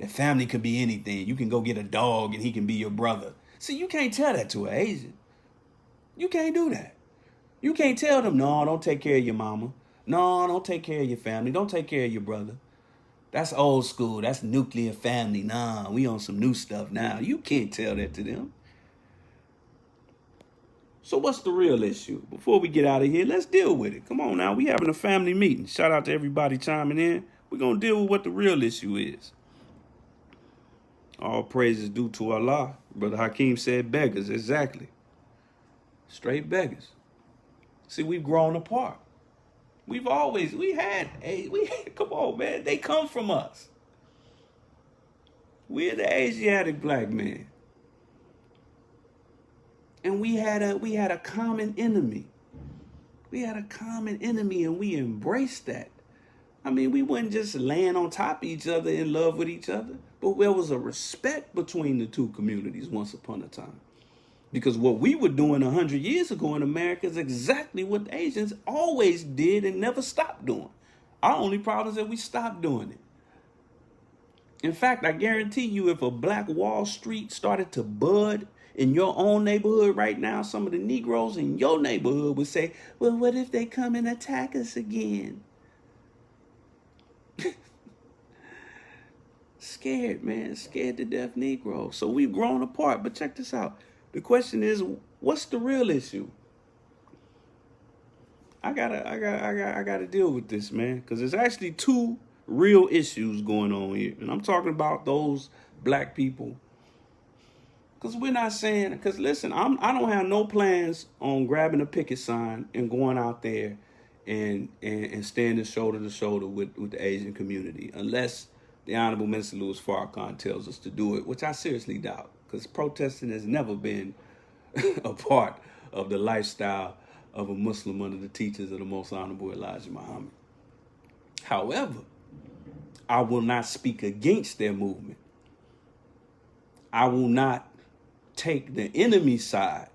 That family could be anything. You can go get a dog and he can be your brother. See, you can't tell that to an Asian. You can't do that. You can't tell them, no, don't take care of your mama. No, don't take care of your family. Don't take care of your brother. That's old school. That's nuclear family. Nah, we on some new stuff now. You can't tell that to them. So what's the real issue? Before we get out of here, let's deal with it. Come on now, we having a family meeting. Shout out to everybody chiming in. We're going to deal with what the real issue is. All praises due to Allah. Brother Hakeem said beggars. Exactly. Straight beggars. See, we've grown apart. Come on, man. They come from us. We're the Asiatic black man. And we had a common enemy. We had a common enemy and we embraced that. I mean, we wasn't just laying on top of each other in love with each other, but there was a respect between the two communities once upon a time. Because what we were doing 100 years ago in America is exactly what Asians always did and never stopped doing. Our only problem is that we stopped doing it. In fact, I guarantee you, if a Black Wall Street started to bud in your own neighborhood right now, some of the Negroes in your neighborhood would say, well, what if they come and attack us again? Scared, man. Scared to death Negroes. So we've grown apart. But check this out. The question is, what's the real issue? I gotta deal with this, man, because there's actually two real issues going on here, and I'm talking about those black people. Because we're not saying, because listen, I don't have no plans on grabbing a picket sign and going out there and standing shoulder to shoulder with the Asian community, unless the Honorable Minister Louis Farrakhan tells us to do it, which I seriously doubt. Because protesting has never been a part of the lifestyle of a Muslim under the teachings of the Most Honorable Elijah Muhammad. However, I will not speak against their movement. I will not take the enemy side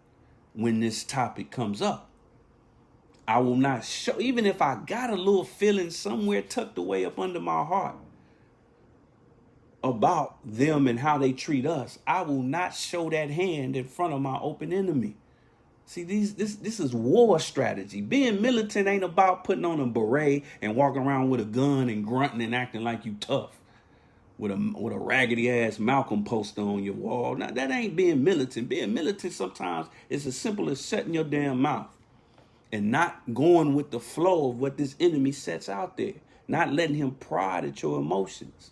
when this topic comes up. I will not show, even if I got a little feeling somewhere tucked away up under my heart about them and how they treat us, I will not show that hand in front of my open enemy. See, this is war strategy. Being militant ain't about putting on a beret and walking around with a gun and grunting and acting like you tough with a raggedy ass Malcolm poster on your wall. Now, that ain't being militant. Being militant sometimes is as simple as shutting your damn mouth and not going with the flow of what this enemy sets out there, not letting him prod at your emotions.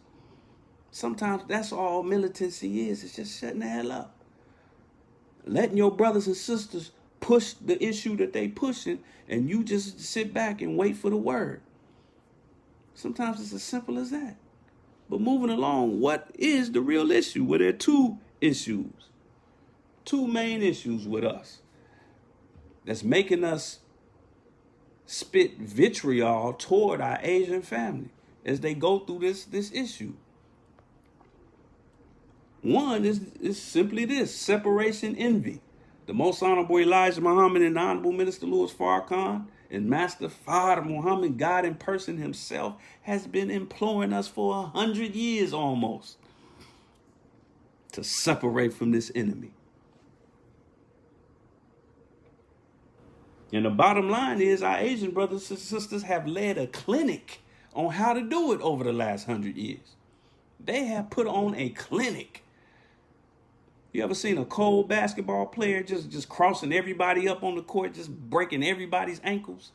Sometimes that's all militancy is. It's just shutting the hell up. Letting your brothers and sisters push the issue that they pushing, and you just sit back and wait for the word. Sometimes it's as simple as that. But moving along, what is the real issue? Well, there are two issues. Two main issues with us that's making us spit vitriol toward our Asian family as they go through this issue. One is simply this: separation envy. The Most Honorable Elijah Muhammad and the Honorable Minister Louis Farrakhan and Master Father Muhammad, God in person himself, has been imploring us for 100 years almost to separate from this enemy. And the bottom line is our Asian brothers and sisters have led a clinic on how to do it over the last 100 years. They have put on a clinic. You ever seen a cold basketball player just crossing everybody up on the court, just breaking everybody's ankles?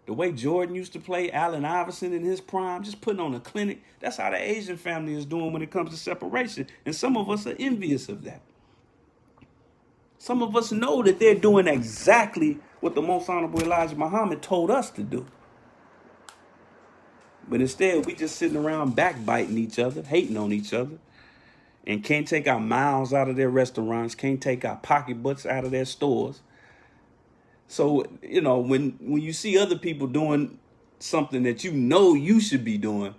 The way Jordan used to play, Allen Iverson in his prime, just putting on a clinic. That's how the Asian family is doing when it comes to separation. And some of us are envious of that. Some of us know that they're doing exactly what the Most Honorable Elijah Muhammad told us to do. But instead, we just sitting around backbiting each other, hating on each other, and can't take our mouths out of their restaurants, can't take our pocketbooks out of their stores. So, you know, when you see other people doing something that you know you should be doing,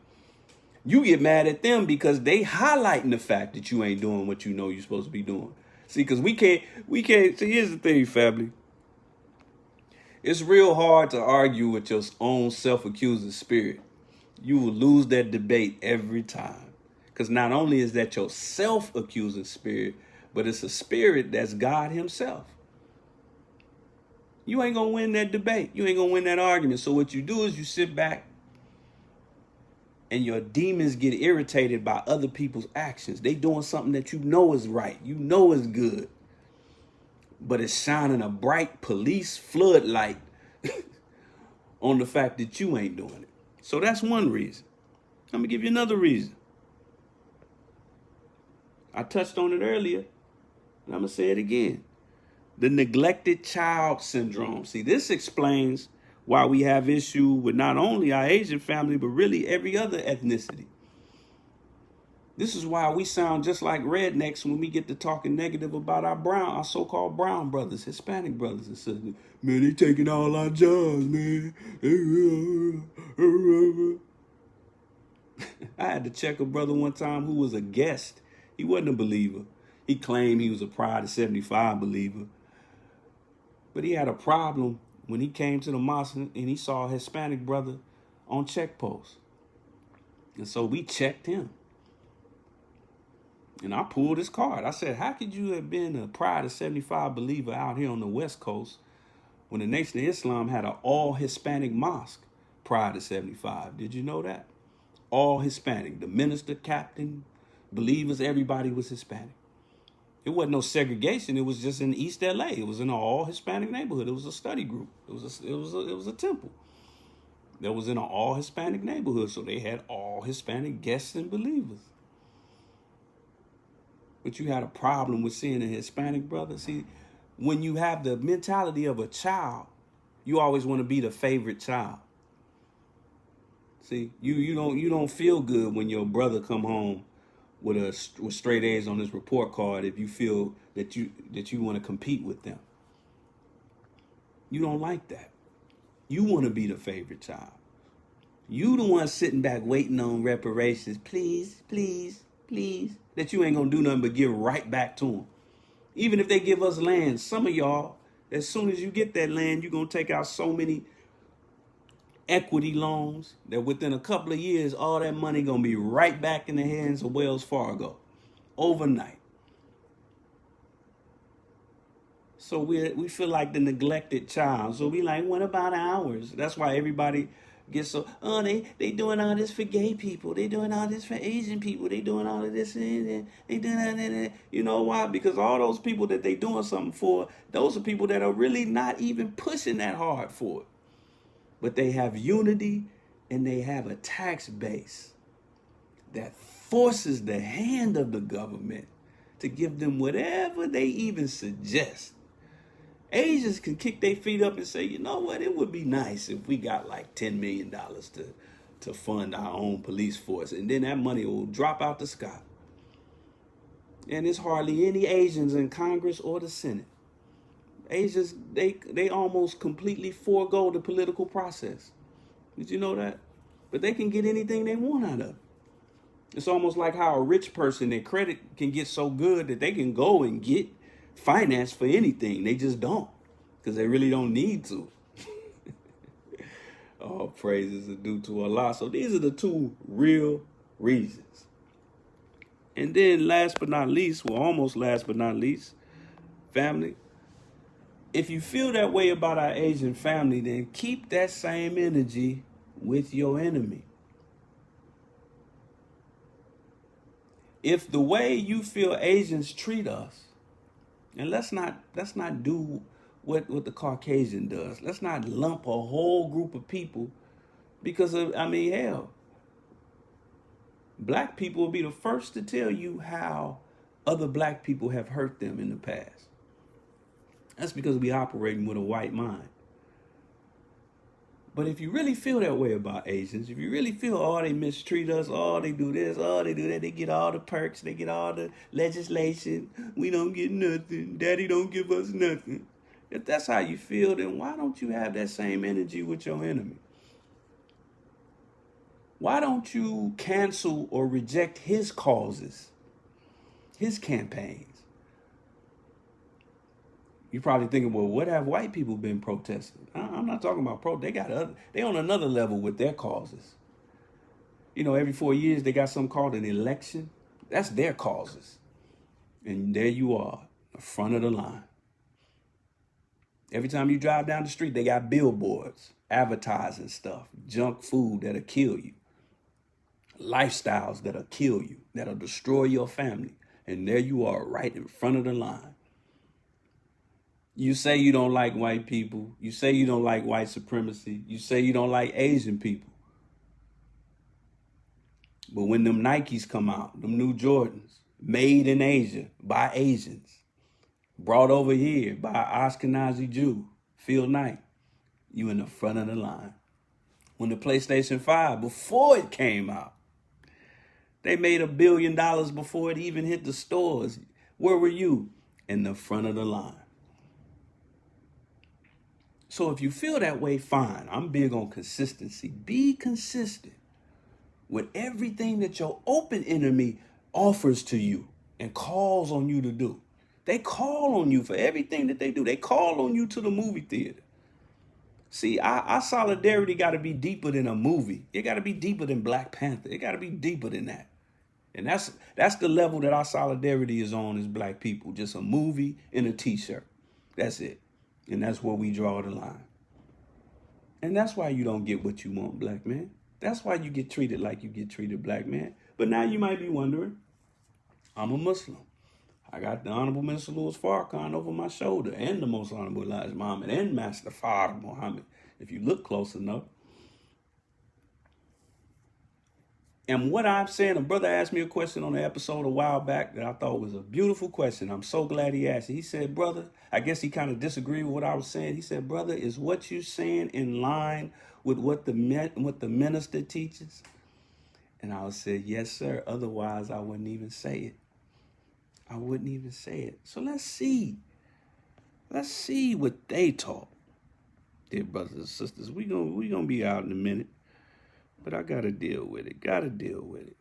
you get mad at them because they highlighting the fact that you ain't doing what you know you're supposed to be doing. See, because we can't, see, here's the thing, family. It's real hard to argue with your own self-accusing spirit. You will lose that debate every time. Because not only is that your self-accusing spirit, but it's a spirit that's God himself. You ain't going to win that debate. You ain't going to win that argument. So what you do is you sit back and your demons get irritated by other people's actions. They doing something that you know is right. You know is good. But it's shining a bright police floodlight on the fact that you ain't doing it. So that's one reason. Let me give you another reason. I touched on it earlier, and I'm going to say it again. The neglected child syndrome. See, this explains why we have issue with not only our Asian family, but really every other ethnicity. This is why we sound just like rednecks when we get to talking negative about our so-called brown brothers, Hispanic brothers and sisters. Man, they taking all our jobs, man. I had to check a brother one time who was a guest. He wasn't a believer. He claimed he was a Pride of 75 believer. But he had a problem when he came to the mosque and he saw a Hispanic brother on check post. And so we checked him. And I pulled his card. I said, how could you have been a Pride of 75 believer out here on the West Coast when the Nation of Islam had an all Hispanic mosque prior to 75? Did you know that? All Hispanic. The minister, captain, believers, everybody was Hispanic. It wasn't no segregation. It was just in East LA. It was in an all Hispanic neighborhood. It was a study group. It was a temple that was in an all Hispanic neighborhood. So they had all Hispanic guests and believers. But you had a problem with seeing a Hispanic brother. See, when you have the mentality of a child, you always want to be the favorite child. See, you don't feel good when your brother come home with straight A's on his report card if you feel that you want to compete with them. You don't like that. You want to be the favorite child. You the one sitting back waiting on reparations. Please, please, please. That you ain't going to do nothing but give right back to them. Even if they give us land, some of y'all, as soon as you get that land, you're going to take out so many equity loans that within a couple of years, all that money going to be right back in the hands of Wells Fargo overnight. So we feel like the neglected child. So we like, what about ours? That's why everybody gets so, they doing all this for gay people. They doing all this for Asian people. They doing all of this. And they doing that. You know why? Because all those people that they doing something for, those are people that are really not even pushing that hard for it. But they have unity and they have a tax base that forces the hand of the government to give them whatever they even suggest. Asians can kick their feet up and say, you know what, it would be nice if we got like $10 million to fund our own police force. And then that money will drop out the sky. And there's hardly any Asians in Congress or the Senate. Asians, they almost completely forego the political process. Did you know that? But they can get anything they want out of it. It's almost like how a rich person, their credit can get so good that they can go and get finance for anything. They just don't, because they really don't need to. All praises are due to Allah. So these are the two real reasons. And then last but not least, well, almost last but not least, family, if you feel that way about our Asian family, then keep that same energy with your enemy. If the way you feel Asians treat us, and let's not do what the Caucasian does. Let's not lump a whole group of people because of, hell, black people will be the first to tell you how other black people have hurt them in the past. That's because we operating with a white mind. But if you really feel that way about Asians, if you really feel, they mistreat us, they do this, they do that, they get all the perks, they get all the legislation, we don't get nothing, daddy don't give us nothing. If that's how you feel, then why don't you have that same energy with your enemy? Why don't you cancel or reject his causes, his campaigns? You're probably thinking, well, what have white people been protesting? I'm not talking about they on another level with their causes. You know, every 4 years they got something called an election. That's their causes. And there you are, the front of the line. Every time you drive down the street, they got billboards, advertising stuff, junk food that'll kill you, lifestyles that'll kill you, that'll destroy your family. And there you are, right in front of the line. You say you don't like white people. You say you don't like white supremacy. You say you don't like Asian people. But when them Nikes come out, them new Jordans, made in Asia by Asians, brought over here by Ashkenazi Jew, Phil Knight, you in the front of the line. When the PlayStation 5, before it came out, they made $1 billion before it even hit the stores. Where were you? In the front of the line. So if you feel that way, fine. I'm big on consistency. Be consistent with everything that your open enemy offers to you and calls on you to do. They call on you for everything that they do. They call on you to the movie theater. See, our solidarity got to be deeper than a movie. It got to be deeper than Black Panther. It got to be deeper than that. And that's the level that our solidarity is on as black people. Just a movie and a t-shirt. That's it. And that's where we draw the line. And that's why you don't get what you want, black man. That's why you get treated like you get treated, black man. But now you might be wondering, I'm a Muslim. I got the Honorable Minister Louis Farrakhan over my shoulder, and the Most Honorable Elijah Muhammad, and Master Farah Muhammad, if you look close enough. And what I'm saying, a brother asked me a question on the episode a while back that I thought was a beautiful question. I'm so glad he asked it. He said, brother, I guess he kind of disagreed with what I was saying. He said, brother, is what you saying in line with what the minister teaches? And I said, yes, sir. Otherwise, I wouldn't even say it. I wouldn't even say it. So let's see. Let's see what they taught. Dear brothers and sisters, we gonna be out in a minute. But I got to deal with it. Got to deal with it.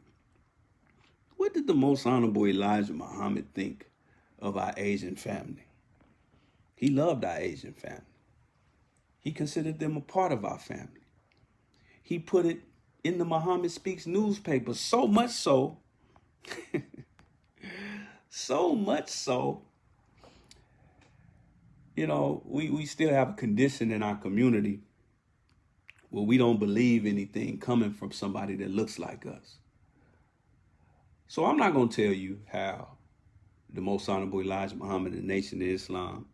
What did the Most Honorable Elijah Muhammad think of our Asian family? He loved our Asian family. He considered them a part of our family. He put it in the Muhammad Speaks newspaper, so much so, so much so, you know, we still have a condition in our community where we don't believe anything coming from somebody that looks like us. So I'm not going to tell you how the Most Honorable Elijah Muhammad and the Nation of Islam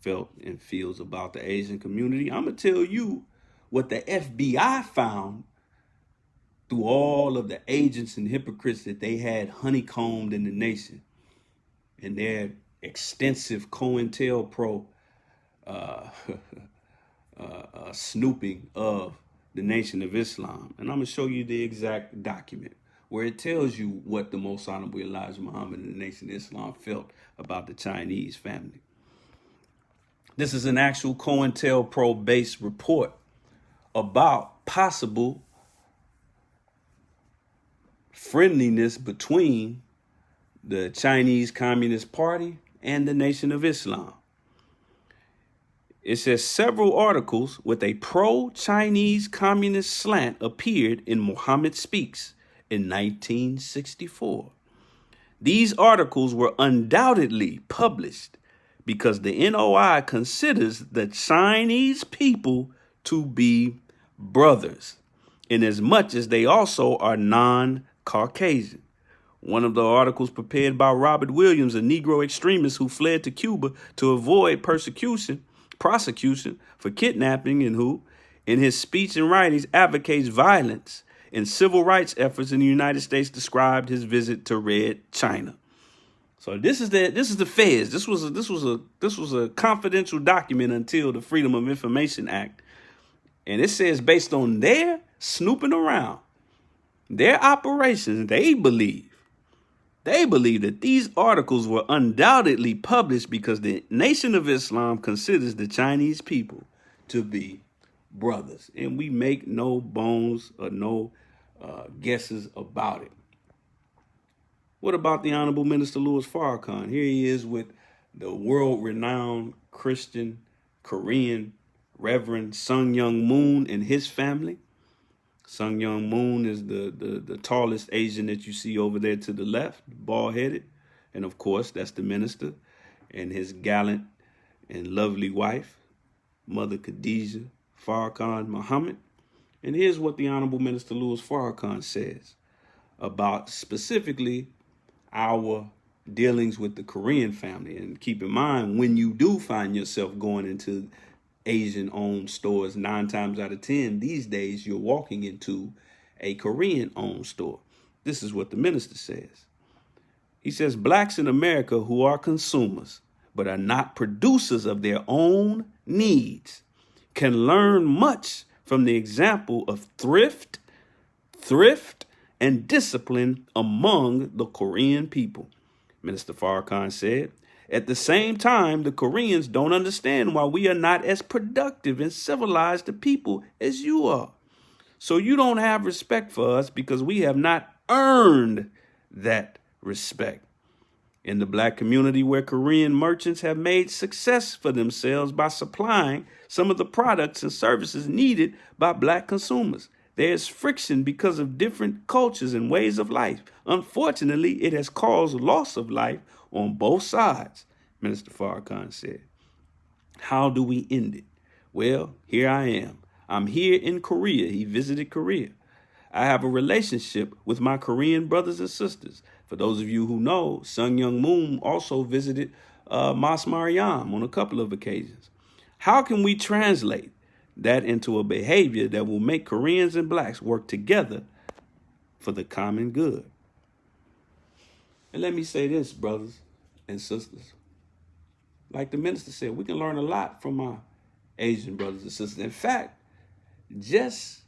felt and feels about the Asian community. I'm going to tell you what the FBI found through all of the agents and hypocrites that they had honeycombed in the nation and their extensive COINTELPRO snooping of the Nation of Islam. And I'm going to show you the exact document where it tells you what the Most Honorable Elijah Muhammad and the Nation of Islam felt about the Chinese family. This is an actual COINTELPRO-based report about possible friendliness between the Chinese Communist Party and the Nation of Islam. It says several articles with a pro-Chinese communist slant appeared in Muhammad Speaks in 1964. These articles were undoubtedly published because the NOI considers the Chinese people to be brothers, in as much as they also are non-Caucasian. One of the articles prepared by Robert Williams, a Negro extremist who fled to Cuba to avoid prosecution for kidnapping, and who, in his speech and writings, advocates violence and civil rights efforts in the United States, described his visit to Red China. So this is the feds. This was a confidential document until the Freedom of Information Act, and it says based on their snooping around, their operations, they believe They believe that these articles were undoubtedly published because the Nation of Islam considers the Chinese people to be brothers. And we make no bones or no guesses about it. What about the Honorable Minister Louis Farrakhan? Here he is with the world-renowned Christian, Korean Reverend Sung Young Moon and his family. Sung Young Moon is the tallest Asian that you see over there to the left, bald-headed. And of course, that's the minister and his gallant and lovely wife, Mother Khadijah Farrakhan Muhammad. And here's what the Honorable Minister Louis Farrakhan says about specifically our dealings with the Korean family. And keep in mind, when you do find yourself going into Asian-owned stores, 9 times out of 10 these days, you're walking into a Korean-owned store. This is what the minister says. He says, blacks in America who are consumers but are not producers of their own needs can learn much from the example of thrift, and discipline among the Korean people. Minister Farrakhan said, at the same time, the Koreans don't understand why we are not as productive and civilized a people as you are. So you don't have respect for us because we have not earned that respect. In the black community where Korean merchants have made success for themselves by supplying some of the products and services needed by black consumers, there's friction because of different cultures and ways of life. Unfortunately, it has caused loss of life on both sides, Minister Farrakhan said. How do we end it? Well, here I am. I'm here in Korea. He visited Korea. I have a relationship with my Korean brothers and sisters. For those of you who know, Sung Young Moon also visited Mas Mariam on a couple of occasions. How can we translate that into a behavior that will make Koreans and blacks work together for the common good? And let me say this, brothers and sisters. Like the minister said, we can learn a lot from our Asian brothers and sisters. In fact, just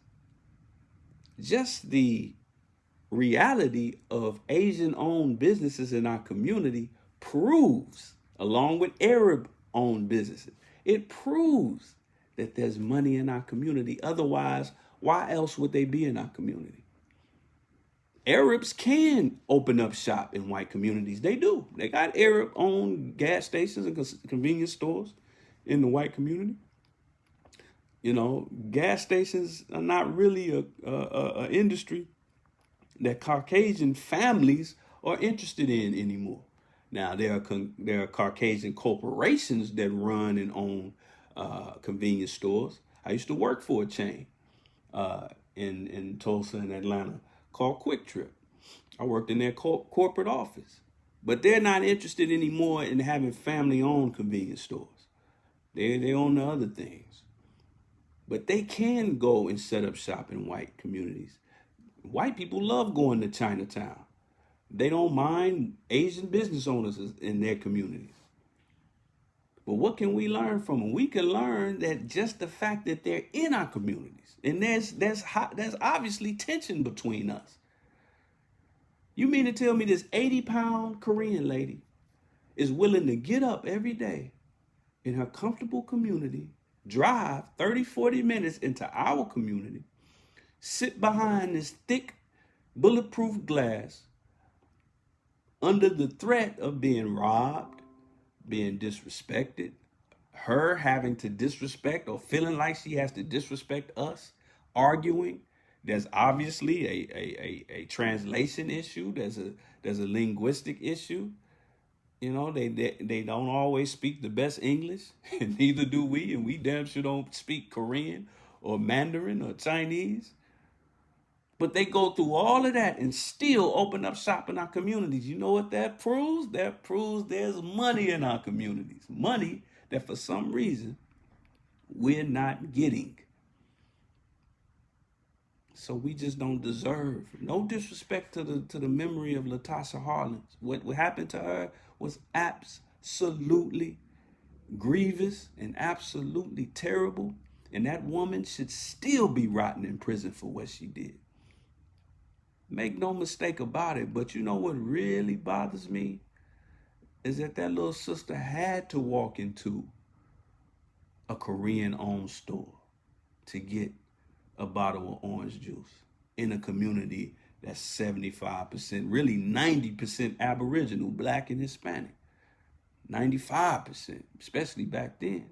the reality of Asian-owned businesses in our community proves, along with Arab-owned businesses, it proves that there's money in our community. Otherwise, why else would they be in our community? Arabs can open up shop in white communities. They do. They got Arab-owned gas stations and convenience stores in the white community. You know, gas stations are not really a industry that Caucasian families are interested in anymore. Now, there are Caucasian corporations that run and own convenience stores. I used to work for a chain in Tulsa and Atlanta called Quick Trip. I worked in their corporate office. But they're not interested anymore in having family-owned convenience stores. They own the other things. But they can go and set up shop in white communities. White people love going to Chinatown. They don't mind Asian business owners in their communities. But what can we learn from them? We can learn that just the fact that they're in our communities, and there's obviously tension between us. You mean to tell me this 80-pound Korean lady is willing to get up every day in her comfortable community, drive 30, 40 minutes into our community, sit behind this thick bulletproof glass under the threat of being robbed, being disrespected, her having to disrespect or feeling like she has to disrespect us, arguing? There's obviously a translation issue. There's a linguistic issue. You know, they don't always speak the best English, and neither do we, and we damn sure don't speak Korean or Mandarin or Chinese. But they go through all of that and still open up shop in our communities. You know what that proves? That proves there's money in our communities. Money that for some reason we're not getting. So we just don't deserve. No disrespect to the memory of Latasha Harlins. What happened to her was absolutely grievous and absolutely terrible. And that woman should still be rotting in prison for what she did. Make no mistake about it. But you know what really bothers me is that that little sister had to walk into a Korean-owned store to get a bottle of orange juice in a community that's 75%, really 90% Aboriginal, Black and Hispanic. 95%, especially back then.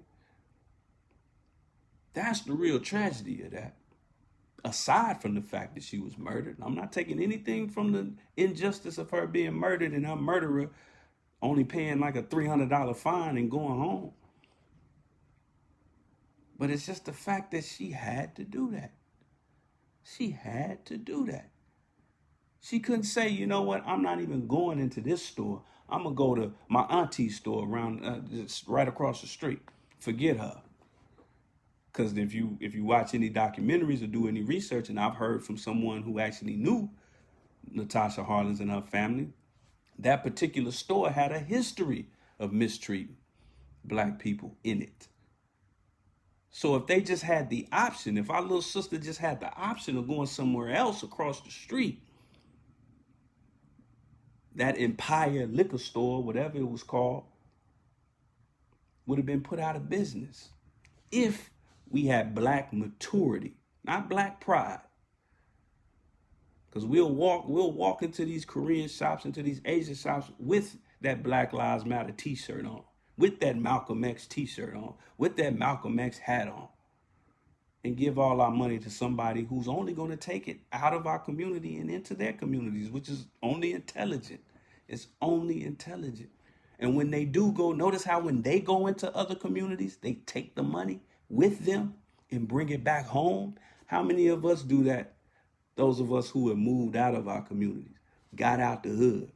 That's the real tragedy of that. Aside from the fact that she was murdered, I'm not taking anything from the injustice of her being murdered and her murderer only paying like a $300 fine and going home. But it's just the fact that she had to do that. She had to do that. She couldn't say, you know what, I'm not even going into this store. I'm going to go to my auntie's store around just right across the street. Forget her. Because if you watch any documentaries or do any research, and I've heard from someone who actually knew Natasha Harlins and her family, that particular store had a history of mistreating Black people in it. So if they just had the option, if our little sister just had the option of going somewhere else across the street, that Empire liquor store, whatever it was called, would have been put out of business if we had Black maturity, not Black pride. Because we'll walk into these Korean shops, into these Asian shops with that Black Lives Matter t-shirt on, with that Malcolm X t-shirt on, with that Malcolm X hat on, and give all our money to somebody who's only going to take it out of our community and into their communities, which is only intelligent. It's only intelligent. And when they do go, notice how when they go into other communities, they take the money with them and bring it back home. How many of us do that? Those of us who have moved out of our communities, got out the hood.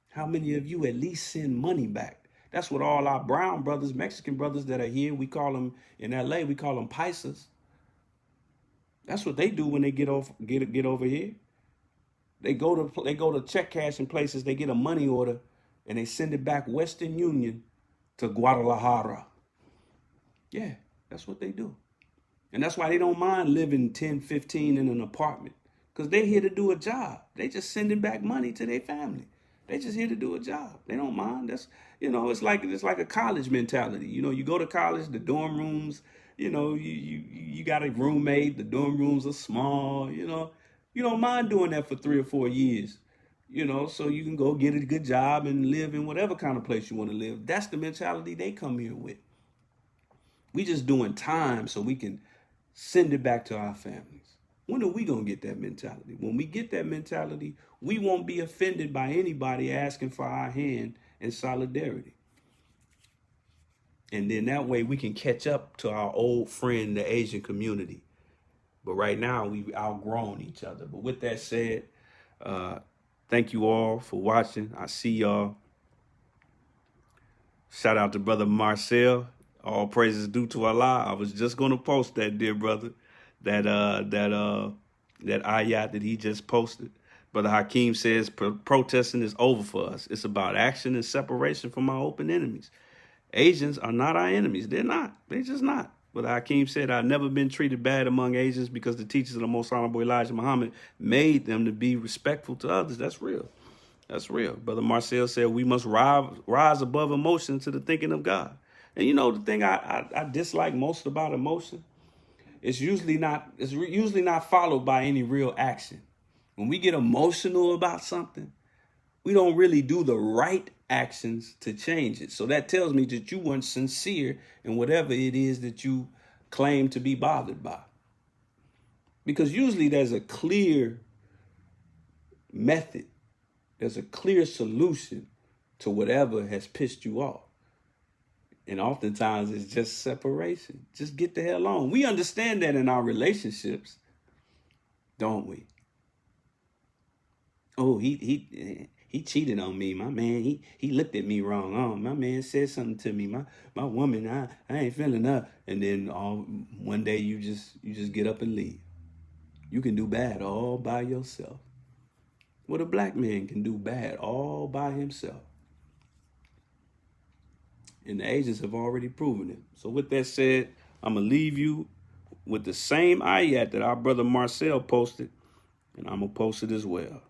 How many of you at least send money back? That's what all our brown brothers, Mexican brothers that are here, we call them in LA, we call them paisas. That's what they do when they get over here. They go to check cashing places, they get a money order, and they send it back Western Union to Guadalajara. Yeah, that's what they do. And that's why they don't mind living 10, 15 in an apartment, because they're here to do a job. They just sending back money to their family. They just here to do a job. They don't mind. That's, it's like a college mentality. You go to college, the dorm rooms, you got a roommate, the dorm rooms are small, you don't mind doing that for 3 or 4 years, so you can go get a good job and live in whatever kind of place you want to live. That's the mentality they come here with. We just doing time so we can send it back to our families. When are we going to get that mentality? When we get that mentality, we won't be offended by anybody asking for our hand in solidarity. And then that way we can catch up to our old friend, the Asian community. But right now we've outgrown each other. But with that said, thank you all for watching. I see y'all. Shout out to Brother Marcel. All praises due to Allah. I was just going to post that, dear brother, that ayat that he just posted. Brother Hakeem says protesting is over for us. It's about action and separation from our open enemies. Asians are not our enemies. They're not. They're just not. Brother Hakeem said, I've never been treated bad among Asians because the teachers of the Most Honorable Elijah Muhammad made them to be respectful to others. That's real. That's real. Brother Marcel said, we must rise above emotion to the thinking of God. And the thing I dislike most about emotion, it's usually not followed by any real action. When we get emotional about something, we don't really do the right actions to change it. So that tells me that you weren't sincere in whatever it is that you claim to be bothered by. Because usually there's a clear method. There's a clear solution to whatever has pissed you off. And oftentimes it's just separation. Just get the hell on. We understand that in our relationships, don't we? Oh, he cheated on me. My man, he looked at me wrong. Oh, my man said something to me. My woman, I ain't feeling her. And then one day you just get up and leave. You can do bad all by yourself. Well, a black man can do bad all by himself. And the Asians have already proven it. So with that said, I'm going to leave you with the same ayat that our brother Marcel posted. and I'm going to post it as well.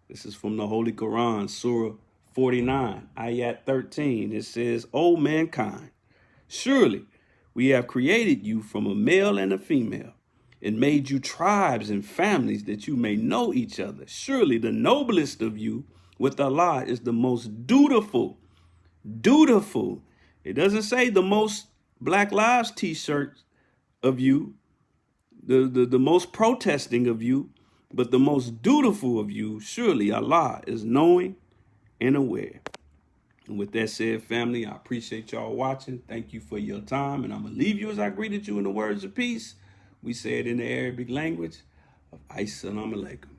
This is from the Holy Quran, Surah 49, Ayat 13. It says, O mankind, surely we have created you from a male and a female and made you tribes and families that you may know each other. Surely the noblest of you with Allah is the most dutiful. Dutiful. It doesn't say the most Black Lives t-shirts of you, the most protesting of you, but the most dutiful of you. Surely Allah is knowing and aware. And with that said, family, I appreciate y'all watching. Thank you for your time. And I'm going to leave you as I greeted you in the words of peace. We say it in the Arabic language of Assalamu alaikum.